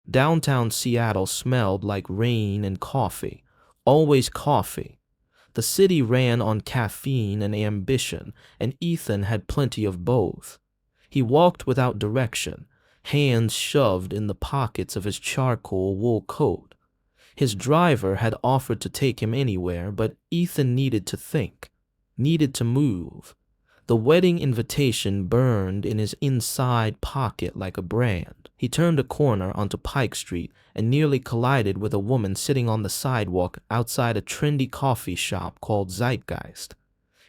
Downtown Seattle smelled like rain and coffee. Always coffee. The city ran on caffeine and ambition, and Ethan had plenty of both. He walked without direction, hands shoved in the pockets of his charcoal wool coat. His driver had offered to take him anywhere, but Ethan needed to think, needed to move. The wedding invitation burned in his inside pocket like a brand. He turned a corner onto Pike Street and nearly collided with a woman sitting on the sidewalk outside a trendy coffee shop called Zeitgeist.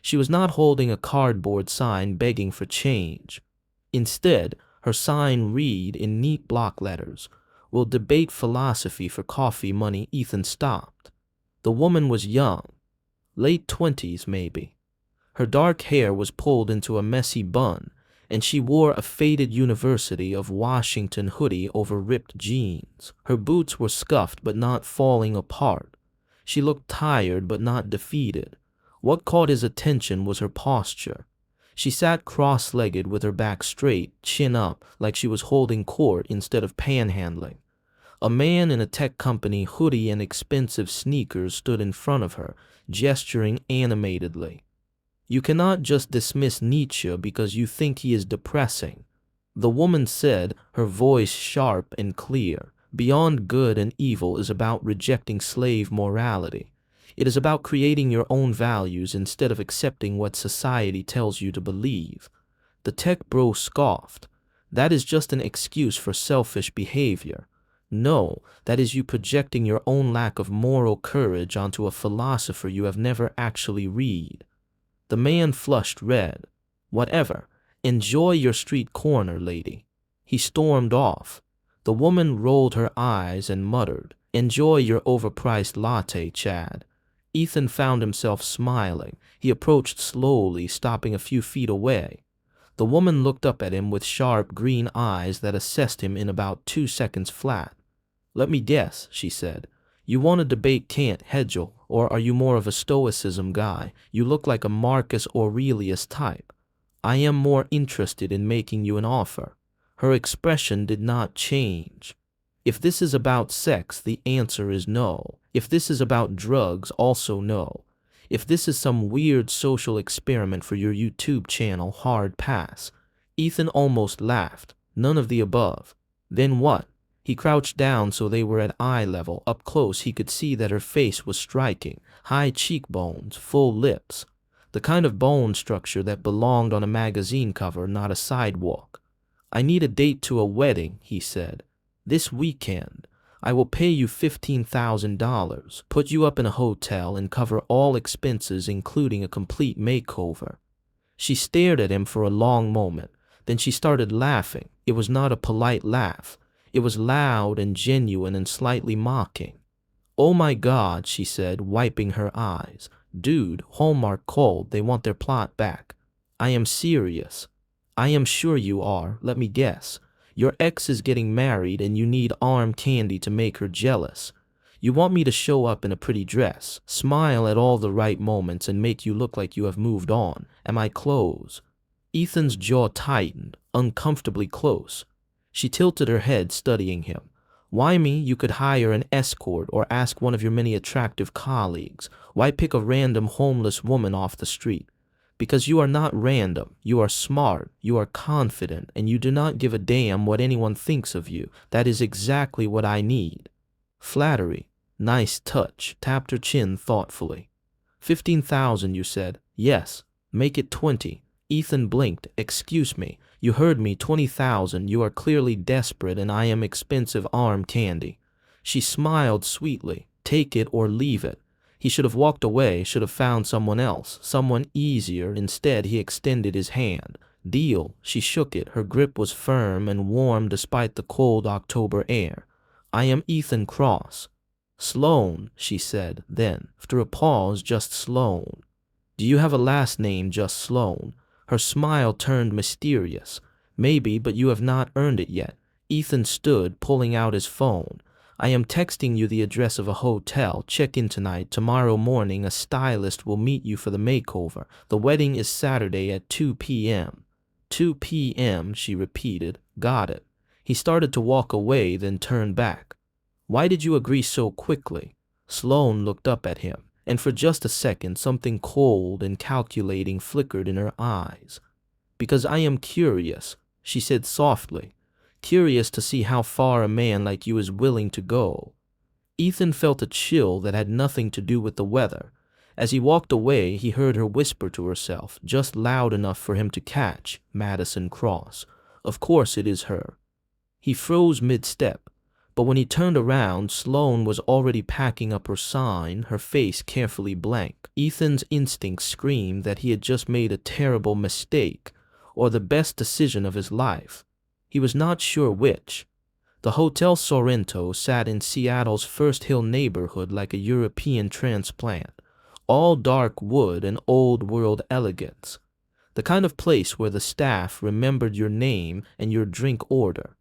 She was not holding a cardboard sign begging for change. Instead, her sign read in neat block letters, "We'll debate philosophy for coffee money." Ethan stopped. The woman was young, late 20s maybe. Her dark hair was pulled into a messy bun, and she wore a faded University of Washington hoodie over ripped jeans. Her boots were scuffed but not falling apart. She looked tired but not defeated. What caught his attention was her posture. She sat cross-legged with her back straight, chin up, like she was holding court instead of panhandling. A man in a tech company hoodie and expensive sneakers stood in front of her, gesturing animatedly. You cannot just dismiss Nietzsche because you think he is depressing. The woman said, her voice sharp and clear. Beyond good and evil is about rejecting slave morality. It is about creating your own values instead of accepting what society tells you to believe. The tech bro scoffed. That is just an excuse for selfish behavior. No, that is you projecting your own lack of moral courage onto a philosopher you have never actually read. The man flushed red. Whatever. Enjoy your street corner, lady. He stormed off. The woman rolled her eyes and muttered, "Enjoy your overpriced latte, Chad." Ethan found himself smiling. He approached slowly, stopping a few feet away. The woman looked up at him with sharp green eyes that assessed him in about 2 seconds flat. "Let me guess," she said. "You want to debate Kant, Hegel, or are you more of a Stoicism guy? You look like a Marcus Aurelius type. I am more interested in making you an offer." Her expression did not change. If this is about sex, the answer is no. If this is about drugs, also no. If this is some weird social experiment for your YouTube channel, hard pass. Ethan almost laughed. None of the above. Then what? He crouched down so they were at eye level. Up close, he could see that her face was striking. High cheekbones, full lips. The kind of bone structure that belonged on a magazine cover, not a sidewalk. "I need a date to a wedding," he said. "This weekend. I will pay you $15,000, put you up in a hotel, and cover all expenses, including a complete makeover." She stared at him for a long moment. Then she started laughing. It was not a polite laugh. It was loud and genuine and slightly mocking. "Oh my God," she said, wiping her eyes. "Dude, Hallmark called. They want their plot back. I am serious." "I am sure you are. Let me guess. Your ex is getting married and you need arm candy to make her jealous. You want me to show up in a pretty dress, smile at all the right moments, and make you look like you have moved on. Am I close?" Ethan's jaw tightened, uncomfortably close. She tilted her head, studying him. "Why me? You could hire an escort or ask one of your many attractive colleagues. Why pick a random homeless woman off the street? Because you are not random. You are smart. You are confident, and you do not give a damn what anyone thinks of you. That is exactly what I need." Flattery. Nice touch. Tapped her chin thoughtfully. 15,000, you said? Yes. Make it 20. Ethan blinked. "Excuse me. You heard me. 20,000. You are clearly desperate, and I am expensive arm candy." She smiled sweetly. "Take it or leave it." He should have walked away, should have found someone else, someone easier. Instead, he extended his hand. "Deal." She shook it. Her grip was firm and warm despite the cold October air. "I am Ethan Cross." "Sloan," she said, then, after a pause, "just Sloan." "Do you have a last name, just Sloan?" Her smile turned mysterious. "Maybe, but you have not earned it yet." Ethan stood, pulling out his phone. "I am texting you the address of a hotel. Check in tonight. Tomorrow morning, a stylist will meet you for the makeover. The wedding is Saturday at 2 p.m. 2 p.m., she repeated. "Got it." He started to walk away, then turned back. Why did you agree so quickly? Sloane looked up at him, and for just a second something cold and calculating flickered in her eyes. Because I am curious, she said softly. Curious to see how far a man like you is willing to go. Ethan felt a chill that had nothing to do with the weather. As he walked away, he heard her whisper to herself, just loud enough for him to catch, Madison Cross. Of course it is her. He froze mid-step, but when he turned around, Sloane was already packing up her sign, her face carefully blank. Ethan's instincts screamed that he had just made a terrible mistake, or the best decision of his life. He was not sure which. The Hotel Sorrento sat in Seattle's First Hill neighborhood like a European transplant, all dark wood and old-world elegance, the kind of place where the staff remembered your name and your drink order.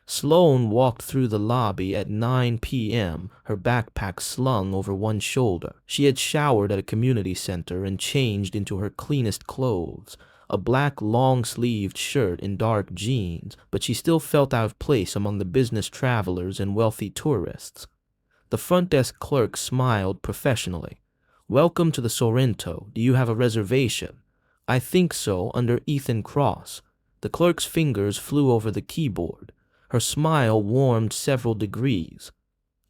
Sloane walked through the lobby at 9 p.m., her backpack slung over one shoulder. She had showered at a community center and changed into her cleanest clothes, a black long-sleeved shirt and dark jeans, but she still felt out of place among the business travelers and wealthy tourists. The front desk clerk smiled professionally. Welcome to the Sorrento. Do you have a reservation? I think so, under Ethan Cross. The clerk's fingers flew over the keyboard. Her smile warmed several degrees.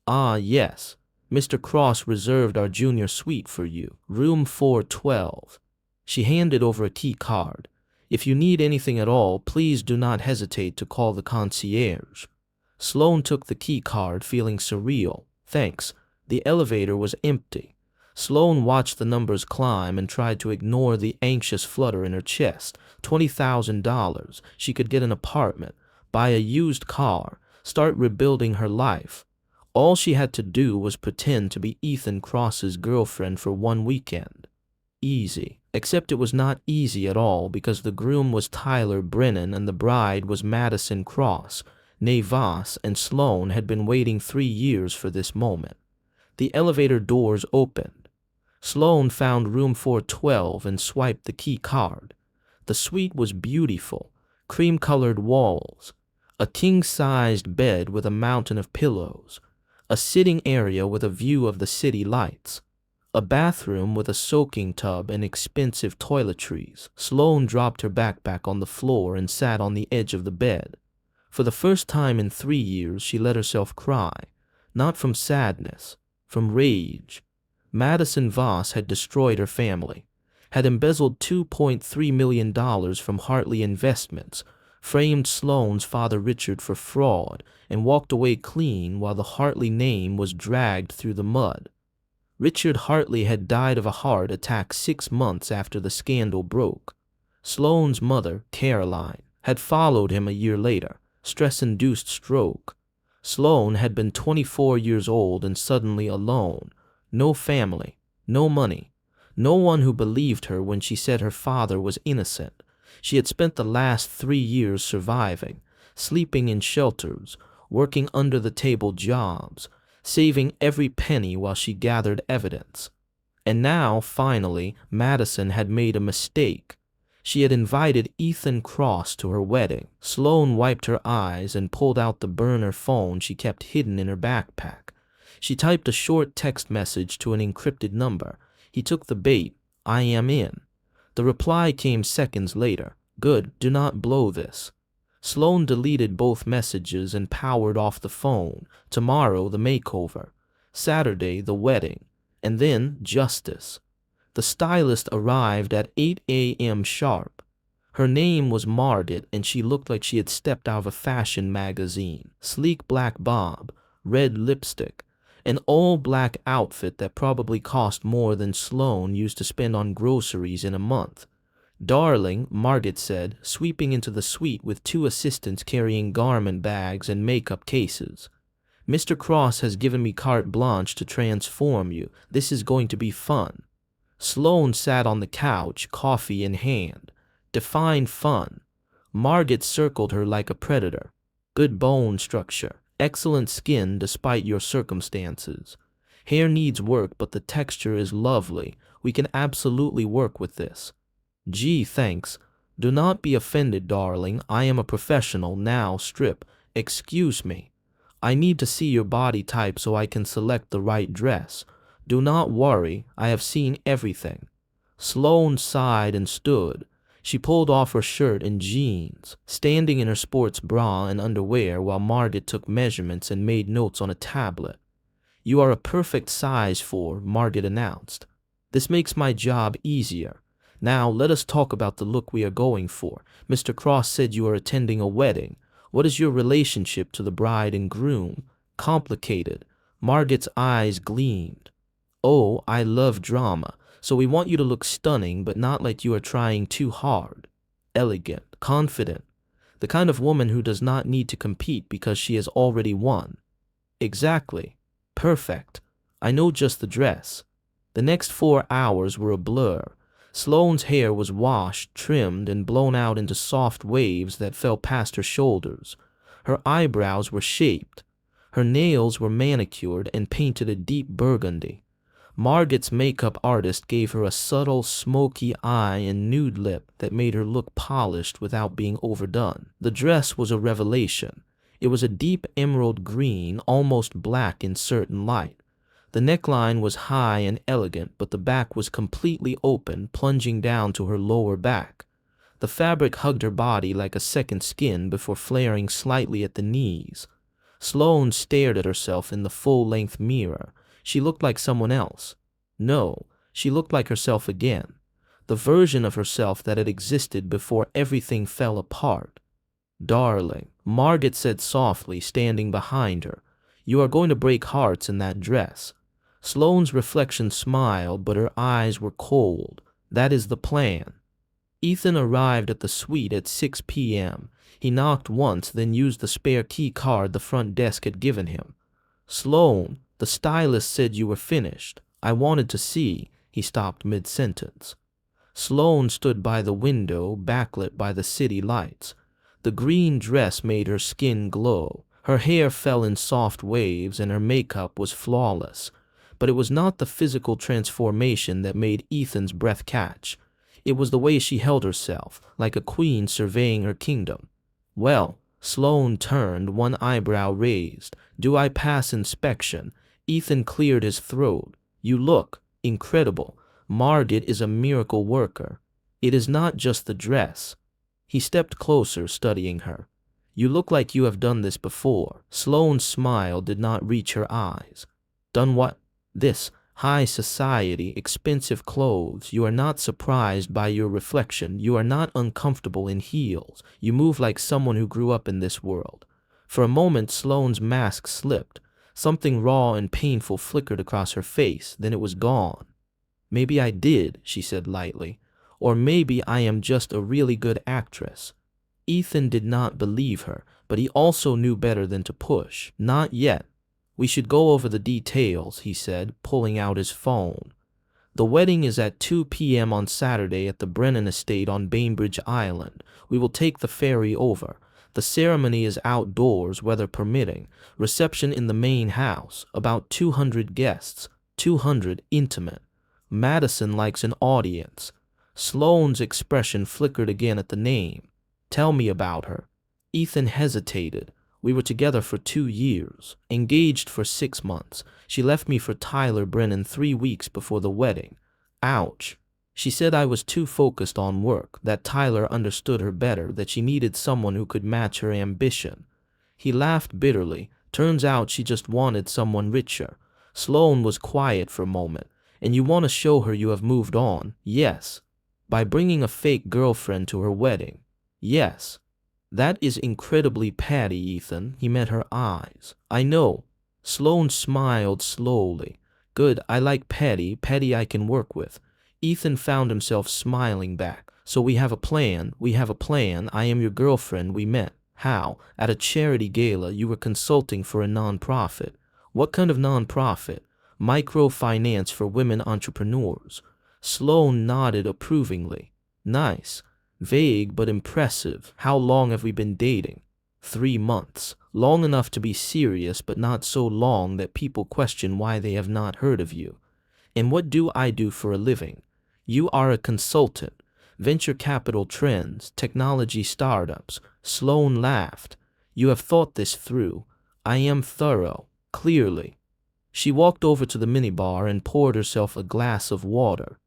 Ah, yes. Mr. Cross reserved our junior suite for you, room 412. She handed over a key card. If you need anything at all, please do not hesitate to call the concierge. Sloane took the key card, feeling surreal. Thanks. The elevator was empty. Sloane watched the numbers climb and tried to ignore the anxious flutter in her chest. $20,000. She could get an apartment, buy a used car, start rebuilding her life. All she had to do was pretend to be Ethan Cross's girlfriend for one weekend. Easy. Except it was not easy at all, because the groom was Tyler Brennan and the bride was Madison Cross. Navas and Sloane had been waiting 3 years for this moment. The elevator doors opened. Sloane found room 412 and swiped the key card. The suite was beautiful, cream-colored walls, a king-sized bed with a mountain of pillows, a sitting area with a view of the city lights, a bathroom with a soaking tub and expensive toiletries. Sloane dropped her backpack on the floor and sat on the edge of the bed. For the first time in 3 years, she let herself cry, not from sadness, from rage. Madison Voss had destroyed her family, had embezzled $2.3 million from Hartley Investments, framed Sloane's father Richard for fraud, and walked away clean while the Hartley name was dragged through the mud. Richard Hartley had died of a heart attack 6 months after the scandal broke. Sloane's mother, Caroline, had followed him a year later, stress-induced stroke. Sloane had been 24 years old and suddenly alone. No family, no money, no one who believed her when she said her father was innocent. She had spent the last 3 years surviving, sleeping in shelters, working under-the-table jobs, saving every penny while she gathered evidence. And now, finally, Madison had made a mistake. She had invited Ethan Cross to her wedding. Sloane wiped her eyes and pulled out the burner phone she kept hidden in her backpack. She typed a short text message to an encrypted number. He took the bait. I am in. The reply came seconds later. Good, do not blow this. Sloane deleted both messages and powered off the phone. Tomorrow, the makeover. Saturday, the wedding. And then, justice. The stylist arrived at 8 a.m. sharp. Her name was Margaret, and she looked like she had stepped out of a fashion magazine. Sleek black bob, red lipstick, an all-black outfit that probably cost more than Sloane used to spend on groceries in a month. Darling, Margaret said, sweeping into the suite with 2 assistants carrying garment bags and makeup cases. Mr. Cross has given me carte blanche to transform you. This is going to be fun. Sloane sat on the couch, coffee in hand. Define fun. Margaret circled her like a predator. Good bone structure. Excellent skin despite your circumstances. Hair needs work, but the texture is lovely. We can absolutely work with this. Gee, thanks. Do not be offended, darling. I am a professional. Now strip. Excuse me. I need to see your body type so I can select the right dress. Do not worry, I have seen everything. Sloane sighed and stood. She pulled off her shirt and jeans, standing in her sports bra and underwear while Margaret took measurements and made notes on a tablet. You are a perfect size for, Margaret announced. This makes my job easier. Now let us talk about the look we are going for. Mr. Cross said you are attending a wedding. What is your relationship to the bride and groom? Complicated. Margaret's eyes gleamed. Oh, I love drama. So we want you to look stunning, but not like you are trying too hard. Elegant, confident. The kind of woman who does not need to compete because she has already won. Exactly. Perfect. I know just the dress. The next 4 hours were a blur. Sloane's hair was washed, trimmed, and blown out into soft waves that fell past her shoulders. Her eyebrows were shaped. Her nails were manicured and painted a deep burgundy. Margaret's makeup artist gave her a subtle, smoky eye and nude lip that made her look polished without being overdone. The dress was a revelation. It was a deep emerald green, almost black in certain light. The neckline was high and elegant, but the back was completely open, plunging down to her lower back. The fabric hugged her body like a second skin before flaring slightly at the knees. Sloane stared at herself in the full-length mirror. She looked like someone else. No, she looked like herself again. The version of herself that had existed before everything fell apart. Darling, Margaret said softly, standing behind her, you are going to break hearts in that dress. Sloane's reflection smiled, but her eyes were cold. That is the plan. Ethan arrived at the suite at 6 p.m. He knocked once, then used the spare key card the front desk had given him. Sloane, the stylist said you were finished. I wanted to see. He stopped mid-sentence. Sloane stood by the window, backlit by the city lights. The green dress made her skin glow. Her hair fell in soft waves and her makeup was flawless. But it was not the physical transformation that made Ethan's breath catch. It was the way she held herself, like a queen surveying her kingdom. Well, Sloane turned, one eyebrow raised. Do I pass inspection? Ethan cleared his throat. You look incredible. Margaret is a miracle worker. It is not just the dress. He stepped closer, studying her. You look like you have done this before. Sloane's smile did not reach her eyes. Done what? This. High society, expensive clothes. You are not surprised by your reflection. You are not uncomfortable in heels. You move like someone who grew up in this world. For a moment, Sloane's mask slipped. Something raw and painful flickered across her face, then it was gone. Maybe I did, she said lightly. Or maybe I am just a really good actress. Ethan did not believe her, but he also knew better than to push. Not yet. We should go over the details, he said, pulling out his phone. The wedding is at 2 p.m. on Saturday at the Brennan Estate on Bainbridge Island. We will take the ferry over. The ceremony is outdoors, weather permitting. Reception in the main house. About 200 guests. 200 intimate. Madison likes an audience. Sloane's expression flickered again at the name. Tell me about her. Ethan hesitated. We were together for 2 years, engaged for 6 months. She left me for Tyler Brennan 3 weeks before the wedding. Ouch. She said I was too focused on work, that Tyler understood her better, that she needed someone who could match her ambition. He laughed bitterly. Turns out she just wanted someone richer. Sloane was quiet for a moment. And you want to show her you have moved on? Yes. By bringing a fake girlfriend to her wedding? Yes. That is incredibly petty, Ethan. He met her eyes. I know. Sloane smiled slowly. Good, I like petty. Petty I can work with. Ethan found himself smiling back. So we have a plan. We have a plan. I am your girlfriend. We met. How? At a charity gala. You were consulting for a non-profit. What kind of non-profit? Microfinance for women entrepreneurs. Sloane nodded approvingly. Nice. Vague but impressive. How long have we been dating? 3 months. Long enough to be serious, but not so long that people question why they have not heard of you. And what do I do for a living? You are a consultant. Venture capital trends, technology startups. Sloane laughed. You have thought this through. I am thorough, clearly. She walked over to the minibar and poured herself a glass of water.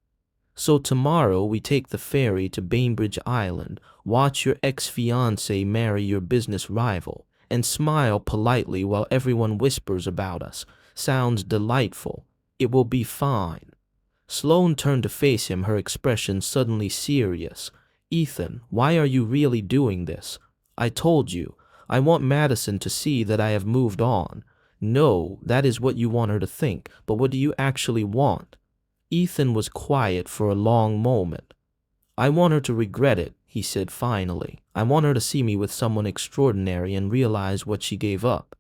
So tomorrow we take the ferry to Bainbridge Island, watch your ex-fiancé marry your business rival, and smile politely while everyone whispers about us. Sounds delightful. It will be fine. Sloane turned to face him, her expression suddenly serious. Ethan, why are you really doing this? I told you. I want Madison to see that I have moved on. No, that is what you want her to think, but what do you actually want? Ethan was quiet for a long moment. I want her to regret it, he said finally. I want her to see me with someone extraordinary and realize what she gave up.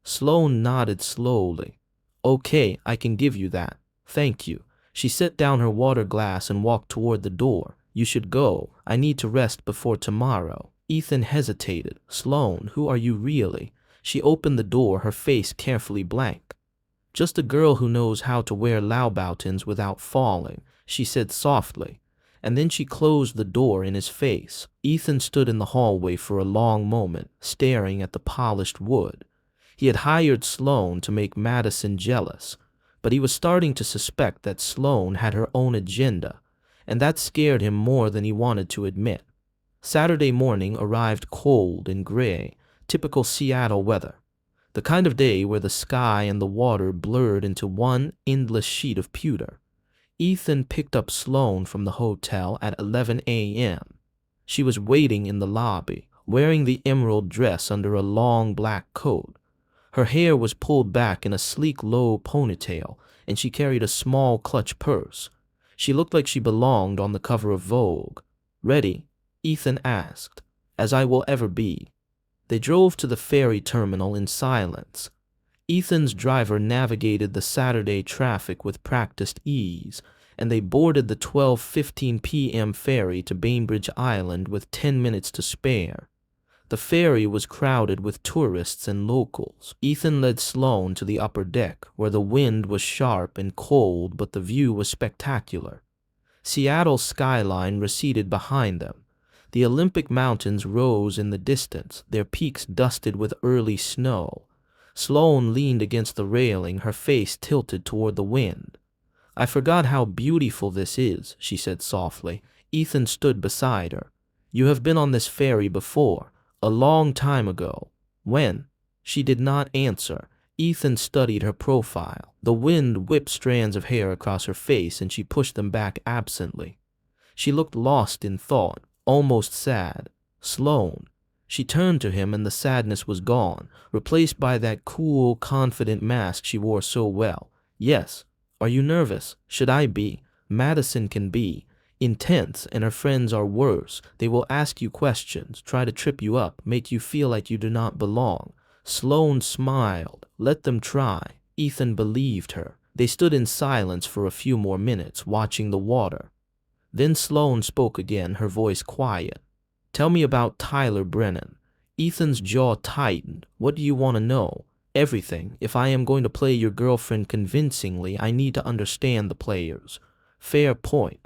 Sloane nodded slowly. Okay, I can give you that. Thank you. She set down her water glass and walked toward the door. You should go. I need to rest before tomorrow. Ethan hesitated. Sloane, who are you really? She opened the door, her face carefully blank. Just a girl who knows how to wear Louboutins without falling, she said softly, and then she closed the door in his face. Ethan stood in the hallway for a long moment, staring at the polished wood. He had hired Sloane to make Madison jealous, but he was starting to suspect that Sloane had her own agenda, and that scared him more than he wanted to admit. Saturday morning arrived cold and gray, typical Seattle weather. The kind of day where the sky and the water blurred into one endless sheet of pewter. Ethan picked up Sloane from the hotel at 11 a.m. She was waiting in the lobby, wearing the emerald dress under a long black coat. Her hair was pulled back in a sleek low ponytail, and she carried a small clutch purse. She looked like she belonged on the cover of Vogue. Ready? Ethan asked. As I will ever be. They drove to the ferry terminal in silence. Ethan's driver navigated the Saturday traffic with practiced ease, and they boarded the 12:15 p.m. ferry to Bainbridge Island with 10 minutes to spare. The ferry was crowded with tourists and locals. Ethan led Sloane to the upper deck, where the wind was sharp and cold, but the view was spectacular. Seattle's skyline receded behind them. The Olympic Mountains rose in the distance, their peaks dusted with early snow. Sloane leaned against the railing, her face tilted toward the wind. I forgot how beautiful this is, she said softly. Ethan stood beside her. You have been on this ferry before, a long time ago. When? She did not answer. Ethan studied her profile. The wind whipped strands of hair across her face, and she pushed them back absently. She looked lost in thought. Almost sad. Sloane. She turned to him and the sadness was gone, replaced by that cool, confident mask she wore so well. Yes. Are you nervous? Should I be? Madison can be. Intense, and her friends are worse. They will ask you questions, try to trip you up, make you feel like you do not belong. Sloane smiled. Let them try. Ethan believed her. They stood in silence for a few more minutes, watching the water. Then Sloane spoke again, her voice quiet. Tell me about Tyler Brennan. Ethan's jaw tightened. What do you want to know? Everything. If I am going to play your girlfriend convincingly, I need to understand the players. Fair point.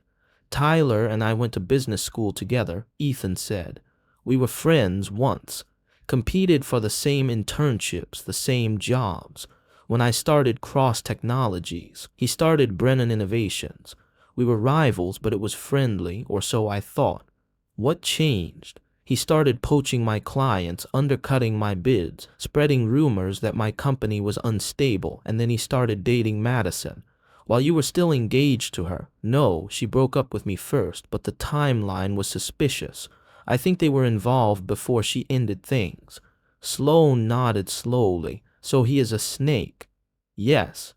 Tyler and I went to business school together, Ethan said. We were friends once. Competed for the same internships, the same jobs. When I started Cross Technologies, he started Brennan Innovations. We were rivals, but it was friendly, or so I thought. What changed? He started poaching my clients, undercutting my bids, spreading rumors that my company was unstable, and then he started dating Madison. While you were still engaged to her. No, she broke up with me first, but the timeline was suspicious. I think they were involved before she ended things. Sloane nodded slowly. So he is a snake? Yes.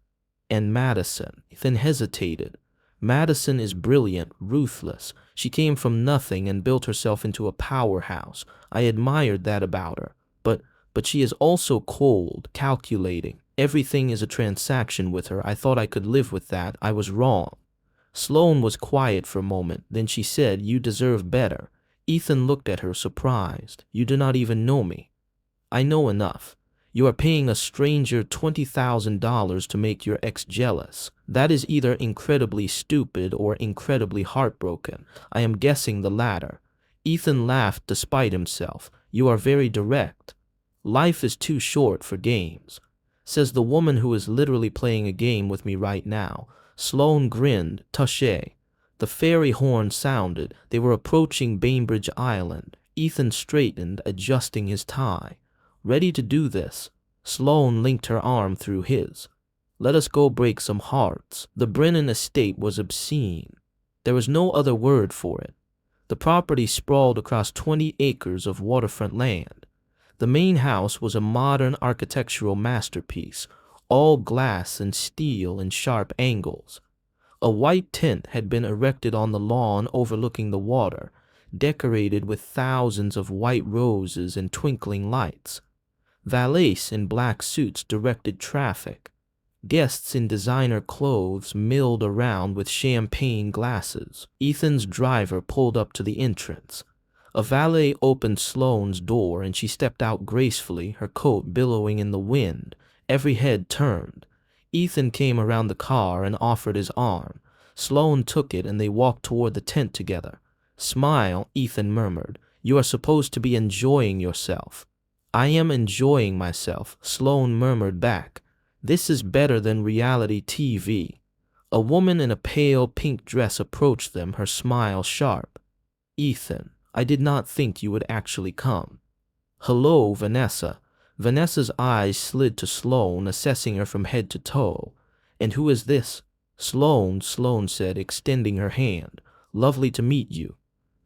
And Madison. Then hesitated. Madison is brilliant, ruthless. She came from nothing and built herself into a powerhouse. I admired that about her. But she is also cold, calculating. Everything is a transaction with her. I thought I could live with that. I was wrong. Sloane was quiet for a moment. Then she said, You deserve better. Ethan looked at her, surprised. You do not even know me. I know enough. You are paying a stranger $20,000 to make your ex jealous. That is either incredibly stupid or incredibly heartbroken. I am guessing the latter. Ethan laughed despite himself. You are very direct. Life is too short for games, says the woman who is literally playing a game with me right now. Sloane grinned. Touché. The ferry horn sounded. They were approaching Bainbridge Island. Ethan straightened, adjusting his tie. Ready to do this? Sloane linked her arm through his. Let us go break some hearts. The Brennan estate was obscene. There was no other word for it. The property sprawled across 20 acres of waterfront land. The main house was a modern architectural masterpiece, all glass and steel in sharp angles. A white tent had been erected on the lawn overlooking the water, decorated with thousands of white roses and twinkling lights. Valets in black suits directed traffic. Guests in designer clothes milled around with champagne glasses. Ethan's driver pulled up to the entrance. A valet opened Sloane's door and she stepped out gracefully, her coat billowing in the wind. Every head turned. Ethan came around the car and offered his arm. Sloane took it and they walked toward the tent together. Smile, Ethan murmured. You are supposed to be enjoying yourself. I am enjoying myself, Sloane murmured back. This is better than reality TV. A woman in a pale pink dress approached them, her smile sharp. Ethan, I did not think you would actually come. Hello, Vanessa. Vanessa's eyes slid to Sloane, assessing her from head to toe. And who is this? Sloane said, extending her hand. Lovely to meet you.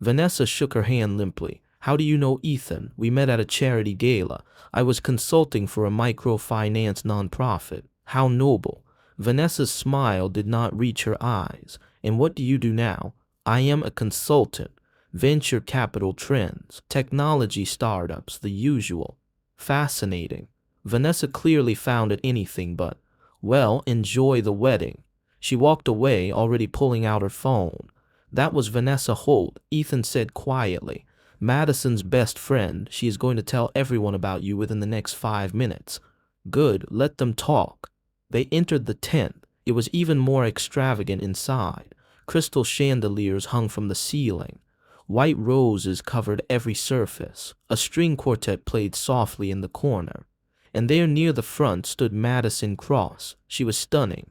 Vanessa shook her hand limply. How do you know Ethan? We met at a charity gala. I was consulting for a microfinance nonprofit. How noble. Vanessa's smile did not reach her eyes. And what do you do now? I am a consultant. Venture capital trends. Technology startups, the usual. Fascinating. Vanessa clearly found it anything but. Well, enjoy the wedding. She walked away, already pulling out her phone. That was Vanessa Holt, Ethan said quietly. Madison's best friend. She is going to tell everyone about you within the next 5 minutes. Good, let them talk. They entered the tent. It was even more extravagant inside. Crystal chandeliers hung from the ceiling. White roses covered every surface. A string quartet played softly in the corner. And there near the front stood Madison Cross. She was stunning.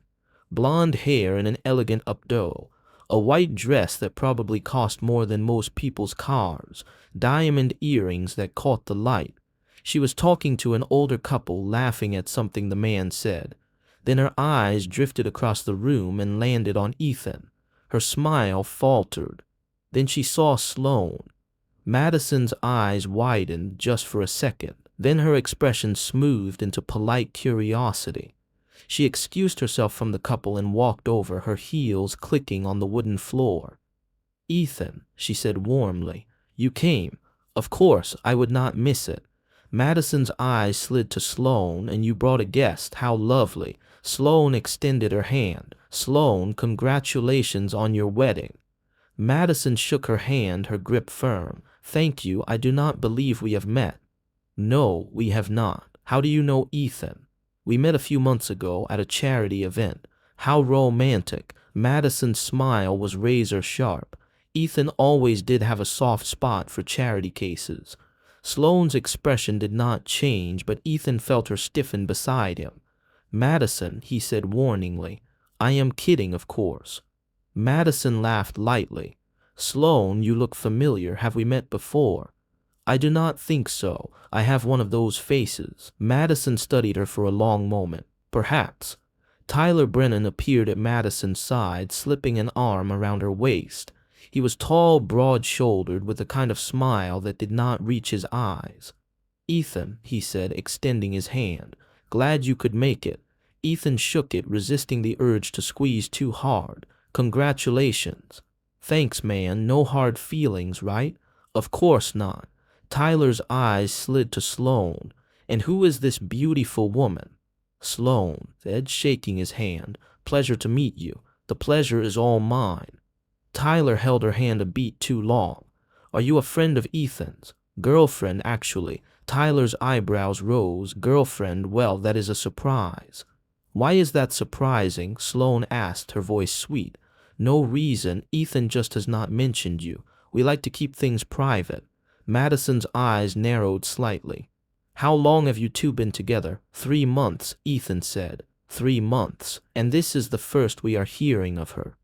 Blonde hair in an elegant updo. A white dress that probably cost more than most people's cars, diamond earrings that caught the light. She was talking to an older couple, laughing at something the man said. Then her eyes drifted across the room and landed on Ethan. Her smile faltered. Then she saw Sloane. Madison's eyes widened just for a second. Then her expression smoothed into polite curiosity. She excused herself from the couple and walked over, her heels clicking on the wooden floor. Ethan, she said warmly, you came. Of course, I would not miss it. Madison's eyes slid to Sloane. And you brought a guest. How lovely. Sloane extended her hand. Sloane, congratulations on your wedding. Madison shook her hand, her grip firm. Thank you, I do not believe we have met. No, we have not. How do you know Ethan? We met a few months ago at a charity event. How romantic. Madison's smile was razor sharp. Ethan always did have a soft spot for charity cases. Sloane's expression did not change, but Ethan felt her stiffen beside him. Madison, he said warningly. I am kidding, of course. Madison laughed lightly. Sloane, you look familiar. Have we met before? I do not think so. I have one of those faces. Madison studied her for a long moment. Perhaps. Tyler Brennan appeared at Madison's side, slipping an arm around her waist. He was tall, broad-shouldered, with a kind of smile that did not reach his eyes. Ethan, he said, extending his hand. Glad you could make it. Ethan shook it, resisting the urge to squeeze too hard. Congratulations. Thanks, man. No hard feelings, right? Of course not. Tyler's eyes slid to Sloane. And who is this beautiful woman? Sloane said, shaking his hand. Pleasure to meet you. The pleasure is all mine. Tyler held her hand a beat too long. Are you a friend of Ethan's? Girlfriend, actually. Tyler's eyebrows rose. Girlfriend, well, that is a surprise. Why is that surprising? Sloane asked, her voice sweet. No reason. Ethan just has not mentioned you. We like to keep things private. Madison's eyes narrowed slightly. How long have you two been together? 3 months, Ethan said. 3 months, and this is the first we are hearing of her.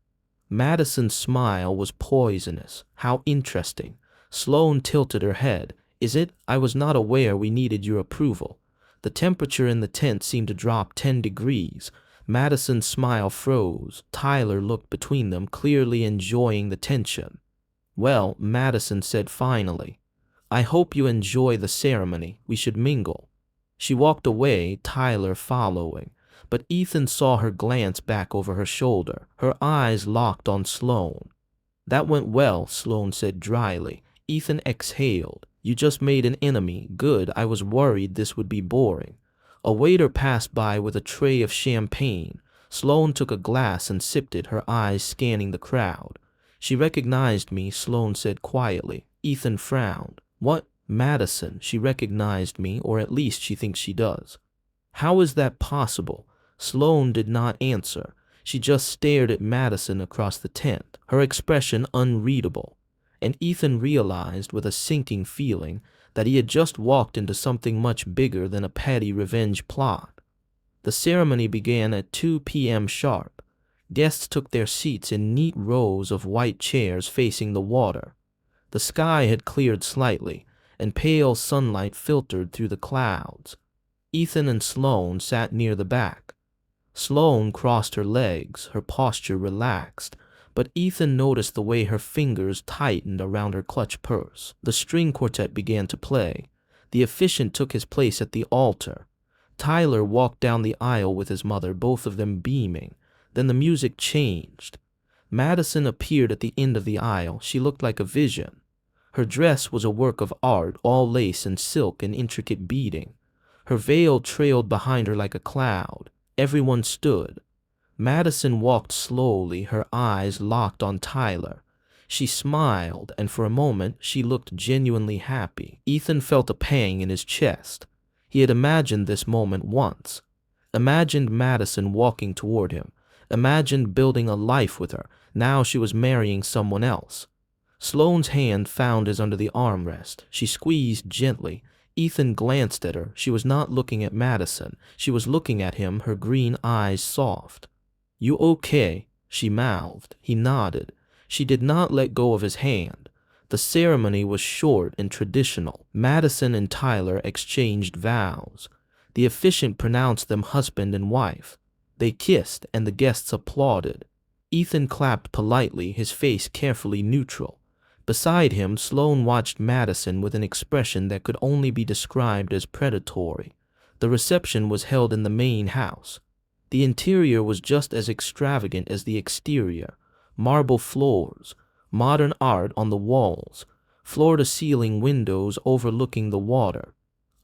Madison's smile was poisonous. How interesting. Sloane tilted her head. Is it? I was not aware we needed your approval. The temperature in the tent seemed to drop 10 degrees. Madison's smile froze. Tyler looked between them, clearly enjoying the tension. Well, Madison said finally, I hope you enjoy the ceremony. We should mingle. She walked away, Tyler following, but Ethan saw her glance back over her shoulder. Her eyes locked on Sloane. That went well, Sloane said dryly. Ethan exhaled. You just made an enemy. Good, I was worried this would be boring. A waiter passed by with a tray of champagne. Sloane took a glass and sipped it, her eyes scanning the crowd. She recognized me, Sloane said quietly. Ethan frowned. What? Madison, she recognized me, or at least she thinks she does. How is that possible? Sloane did not answer. She just stared at Madison across the tent, her expression unreadable. And Ethan realized with a sinking feeling that he had just walked into something much bigger than a petty revenge plot. The ceremony began at 2 p.m. sharp. Guests took their seats in neat rows of white chairs facing the water. The sky had cleared slightly, and pale sunlight filtered through the clouds. Ethan and Sloane sat near the back. Sloane crossed her legs, her posture relaxed, but Ethan noticed the way her fingers tightened around her clutch purse. The string quartet began to play. The officiant took his place at the altar. Tyler walked down the aisle with his mother, both of them beaming. Then the music changed. Madison appeared at the end of the aisle. She looked like a vision. Her dress was a work of art, all lace and silk and intricate beading. Her veil trailed behind her like a cloud. Everyone stood. Madison walked slowly, her eyes locked on Tyler. She smiled, and for a moment she looked genuinely happy. Ethan felt a pang in his chest. He had imagined this moment once. Imagined Madison walking toward him. Imagined building a life with her. Now she was marrying someone else. Sloane's hand found his under the armrest. She squeezed gently. Ethan glanced at her. She was not looking at Madison. She was looking at him, her green eyes soft. You okay? She mouthed. He nodded. She did not let go of his hand. The ceremony was short and traditional. Madison and Tyler exchanged vows. The officiant pronounced them husband and wife. They kissed, and the guests applauded. Ethan clapped politely, his face carefully neutral. Beside him, Sloane watched Madison with an expression that could only be described as predatory. The reception was held in the main house. The interior was just as extravagant as the exterior. Marble floors, modern art on the walls, floor-to-ceiling windows overlooking the water.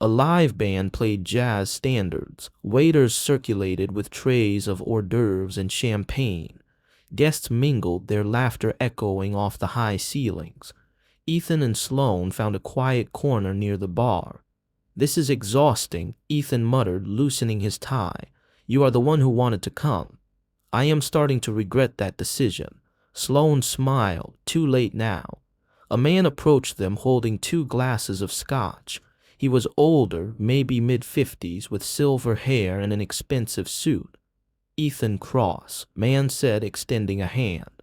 A live band played jazz standards. Waiters circulated with trays of hors d'oeuvres and champagne. Guests mingled, their laughter echoing off the high ceilings. Ethan and Sloane found a quiet corner near the bar. This is exhausting, Ethan muttered, loosening his tie. You are the one who wanted to come. I am starting to regret that decision. Sloane smiled. Too late now. A man approached them holding 2 glasses of scotch. He was older, maybe mid-50s, with silver hair and an expensive suit. Ethan Cross, man said, extending a hand.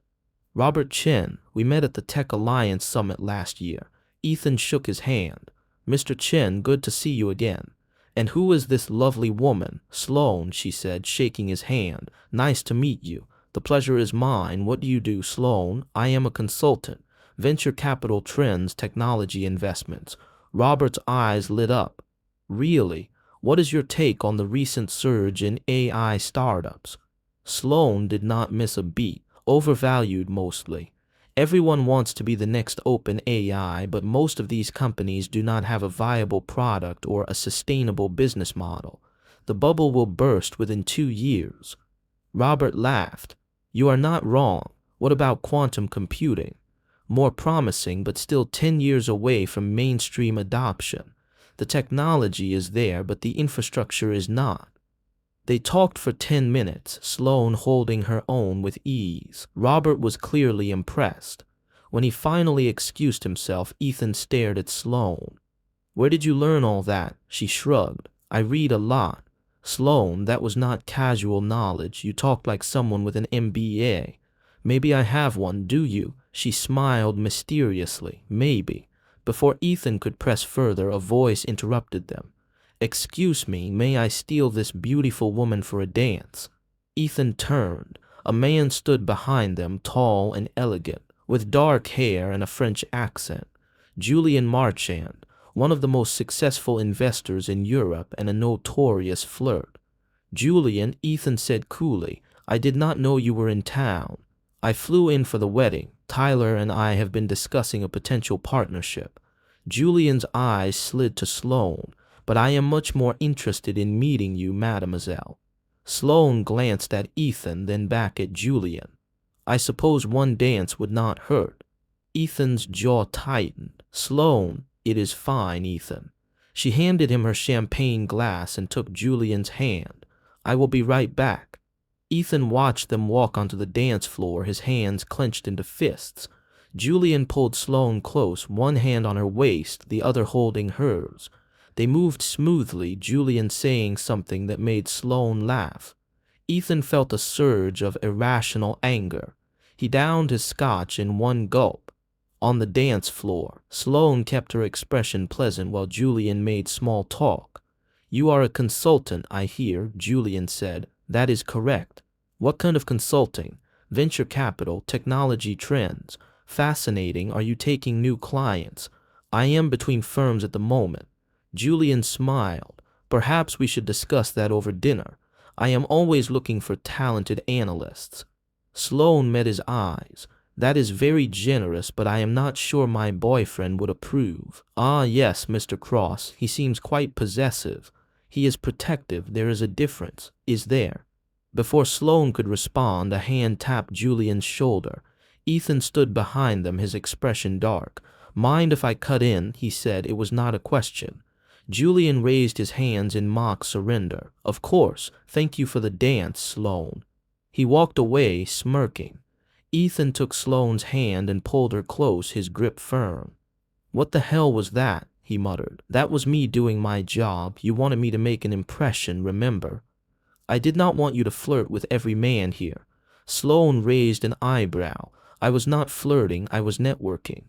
Robert Chen, we met at the Tech Alliance Summit last year. Ethan shook his hand. Mr. Chen, good to see you again. And who is this lovely woman? Sloane, she said, shaking his hand. Nice to meet you. The pleasure is mine. What do you do, Sloane? I am a consultant. Venture capital trends, technology investments. Robert's eyes lit up. Really? What is your take on the recent surge in AI startups? Sloane did not miss a beat. Overvalued mostly. Everyone wants to be the next open AI, but most of these companies do not have a viable product or a sustainable business model. The bubble will burst within 2 years. Robert laughed. You are not wrong. What about quantum computing? More promising, but still 10 years away from mainstream adoption. The technology is there, but the infrastructure is not. They talked for 10 minutes, Sloane holding her own with ease. Robert was clearly impressed. When he finally excused himself, Ethan stared at Sloane. Where did you learn all that? She shrugged. I read a lot. Sloane, that was not casual knowledge. You talked like someone with an MBA. Maybe I have one, do you? She smiled mysteriously. Maybe. Before Ethan could press further, a voice interrupted them. Excuse me, may I steal this beautiful woman for a dance? Ethan turned. A man stood behind them, tall and elegant, with dark hair and a French accent. Julian Marchand, one of the most successful investors in Europe and a notorious flirt. Julian, Ethan said coolly, I did not know you were in town. I flew in for the wedding. Tyler and I have been discussing a potential partnership. Julian's eyes slid to Sloane. But I am much more interested in meeting you, mademoiselle. Sloane glanced at Ethan, then back at Julian. I suppose one dance would not hurt. Ethan's jaw tightened. Sloane, it is fine, Ethan. She handed him her champagne glass and took Julian's hand. I will be right back. Ethan watched them walk onto the dance floor, his hands clenched into fists. Julian pulled Sloane close, one hand on her waist, the other holding hers. They moved smoothly, Julian saying something that made Sloane laugh. Ethan felt a surge of irrational anger. He downed his scotch in one gulp. On the dance floor, Sloane kept her expression pleasant while Julian made small talk. You are a consultant, I hear, Julian said. That is correct. What kind of consulting? Venture capital, technology trends. Fascinating. Are you taking new clients? I am between firms at the moment. Julian smiled. Perhaps we should discuss that over dinner. I am always looking for talented analysts. Sloane met his eyes. That is very generous, but I am not sure my boyfriend would approve. Ah, yes, Mr. Cross. He seems quite possessive. He is protective. There is a difference. Is there? Before Sloane could respond, a hand tapped Julian's shoulder. Ethan stood behind them, his expression dark. Mind if I cut in? He said. It was not a question. Julian raised his hands in mock surrender. Of course. Thank you for the dance, Sloane. He walked away, smirking. Ethan took Sloane's hand and pulled her close, his grip firm. What the hell was that? He muttered. That was me doing my job. You wanted me to make an impression, remember? I did not want you to flirt with every man here. Sloane raised an eyebrow. I was not flirting, I was networking.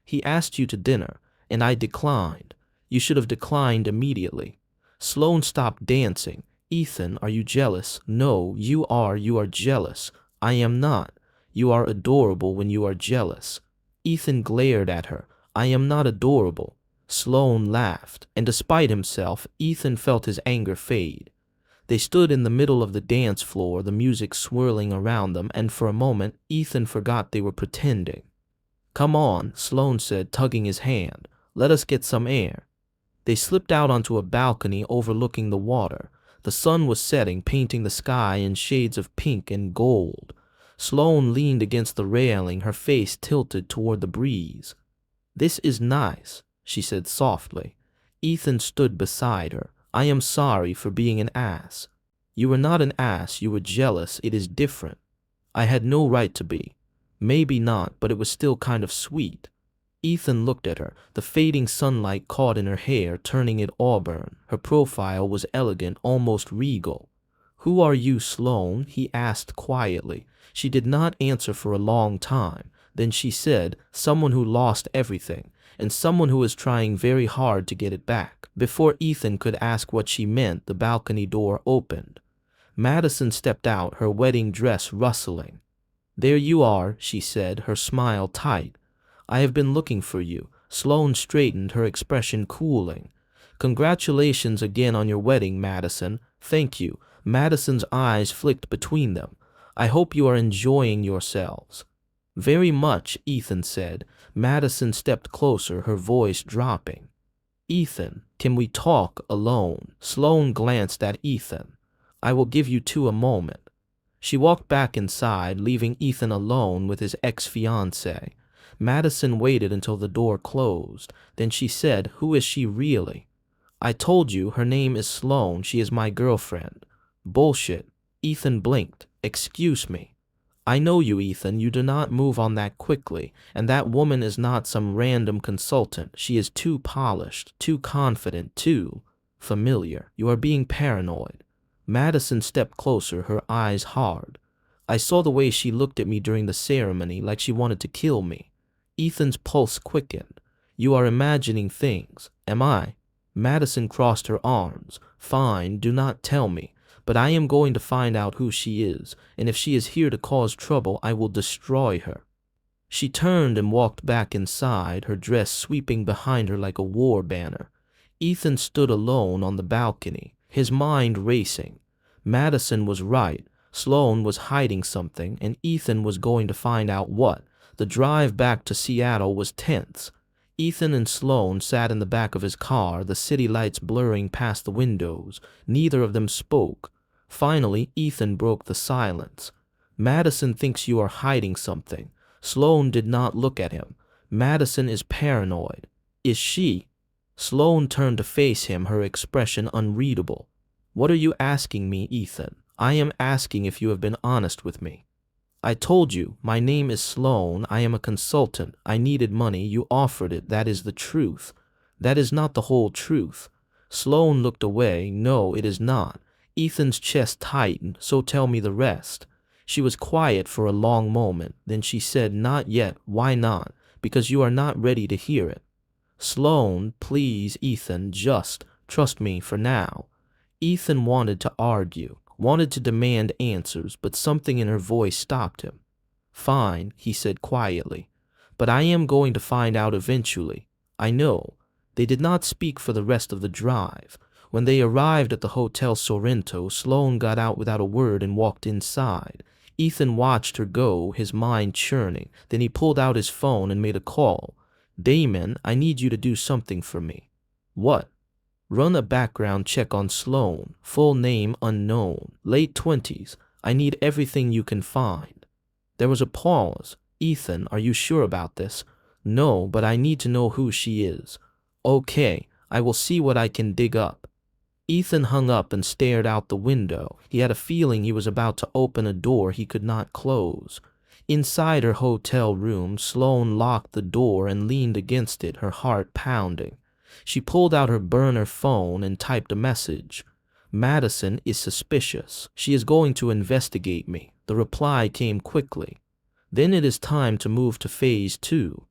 He asked you to dinner, and I declined. You should have declined immediately. Sloane stopped dancing. Ethan, are you jealous? No, you are jealous. I am not. You are adorable when you are jealous. Ethan glared at her. I am not adorable. Sloane laughed, and despite himself, Ethan felt his anger fade. They stood in the middle of the dance floor, the music swirling around them, and for a moment, Ethan forgot they were pretending. Come on, Sloane said, tugging his hand. Let us get some air. They slipped out onto a balcony overlooking the water. The sun was setting, painting the sky in shades of pink and gold. Sloane leaned against the railing, her face tilted toward the breeze. This is nice, she said softly. Ethan stood beside her. I am sorry for being an ass. You were not an ass, you were jealous. It is different. I had no right to be. Maybe not, but it was still kind of sweet. Ethan looked at her. The fading sunlight caught in her hair, turning it auburn. Her profile was elegant, almost regal. Who are you, Sloane? He asked quietly. She did not answer for a long time. Then she said, someone who lost everything, and someone who is trying very hard to get it back. Before Ethan could ask what she meant, the balcony door opened. Madison stepped out, her wedding dress rustling. There you are, she said, her smile tight. I have been looking for you. Sloane straightened, her expression cooling. Congratulations again on your wedding, Madison. Thank you. Madison's eyes flicked between them. I hope you are enjoying yourselves. Very much, Ethan said. Madison stepped closer, her voice dropping. Ethan, can we talk alone? Sloane glanced at Ethan. I will give you two a moment. She walked back inside, leaving Ethan alone with his ex-fiancée. Madison waited until the door closed. Then she said, Who is she really? I told you, her name is Sloane. She is my girlfriend. Bullshit. Ethan blinked. Excuse me. I know you, Ethan. You do not move on that quickly, and that woman is not some random consultant. She is too polished, too confident, too familiar. You are being paranoid. Madison stepped closer, her eyes hard. I saw the way she looked at me during the ceremony, like she wanted to kill me. Ethan's pulse quickened. You are imagining things. Am I? Madison crossed her arms. Fine, do not tell me. But I am going to find out who she is, and if she is here to cause trouble, I will destroy her. She turned and walked back inside, her dress sweeping behind her like a war banner. Ethan stood alone on the balcony, his mind racing. Madison was right. Sloane was hiding something, and Ethan was going to find out what. The drive back to Seattle was tense. Ethan and Sloane sat in the back of his car, the city lights blurring past the windows. Neither of them spoke. Finally, Ethan broke the silence. Madison thinks you are hiding something. Sloane did not look at him. Madison is paranoid. Is she? Sloane turned to face him, her expression unreadable. What are you asking me, Ethan? I am asking if you have been honest with me. I told you, my name is Sloane. I am a consultant. I needed money. You offered it. That is the truth. That is not the whole truth. Sloane looked away. No, it is not. Ethan's chest tightened. So tell me the rest. She was quiet for a long moment. Then she said, not yet. Why not? Because you are not ready to hear it. Sloane, please, Ethan, just trust me for now. Ethan wanted to argue, wanted to demand answers, but something in her voice stopped him. Fine, he said quietly, but I am going to find out eventually. I know. They did not speak for the rest of the drive. When they arrived at the Hotel Sorrento, Sloane got out without a word and walked inside. Ethan watched her go, his mind churning. Then he pulled out his phone and made a call. Damon, I need you to do something for me. What? Run a background check on Sloane. Full name unknown. Late 20s. I need everything you can find. There was a pause. Ethan, are you sure about this? No, but I need to know who she is. Okay, I will see what I can dig up. Ethan hung up and stared out the window. He had a feeling he was about to open a door he could not close. Inside her hotel room, Sloane locked the door and leaned against it, her heart pounding. She pulled out her burner phone and typed a message. Madison is suspicious. She is going to investigate me. The reply came quickly. Then it is time to move to phase 2.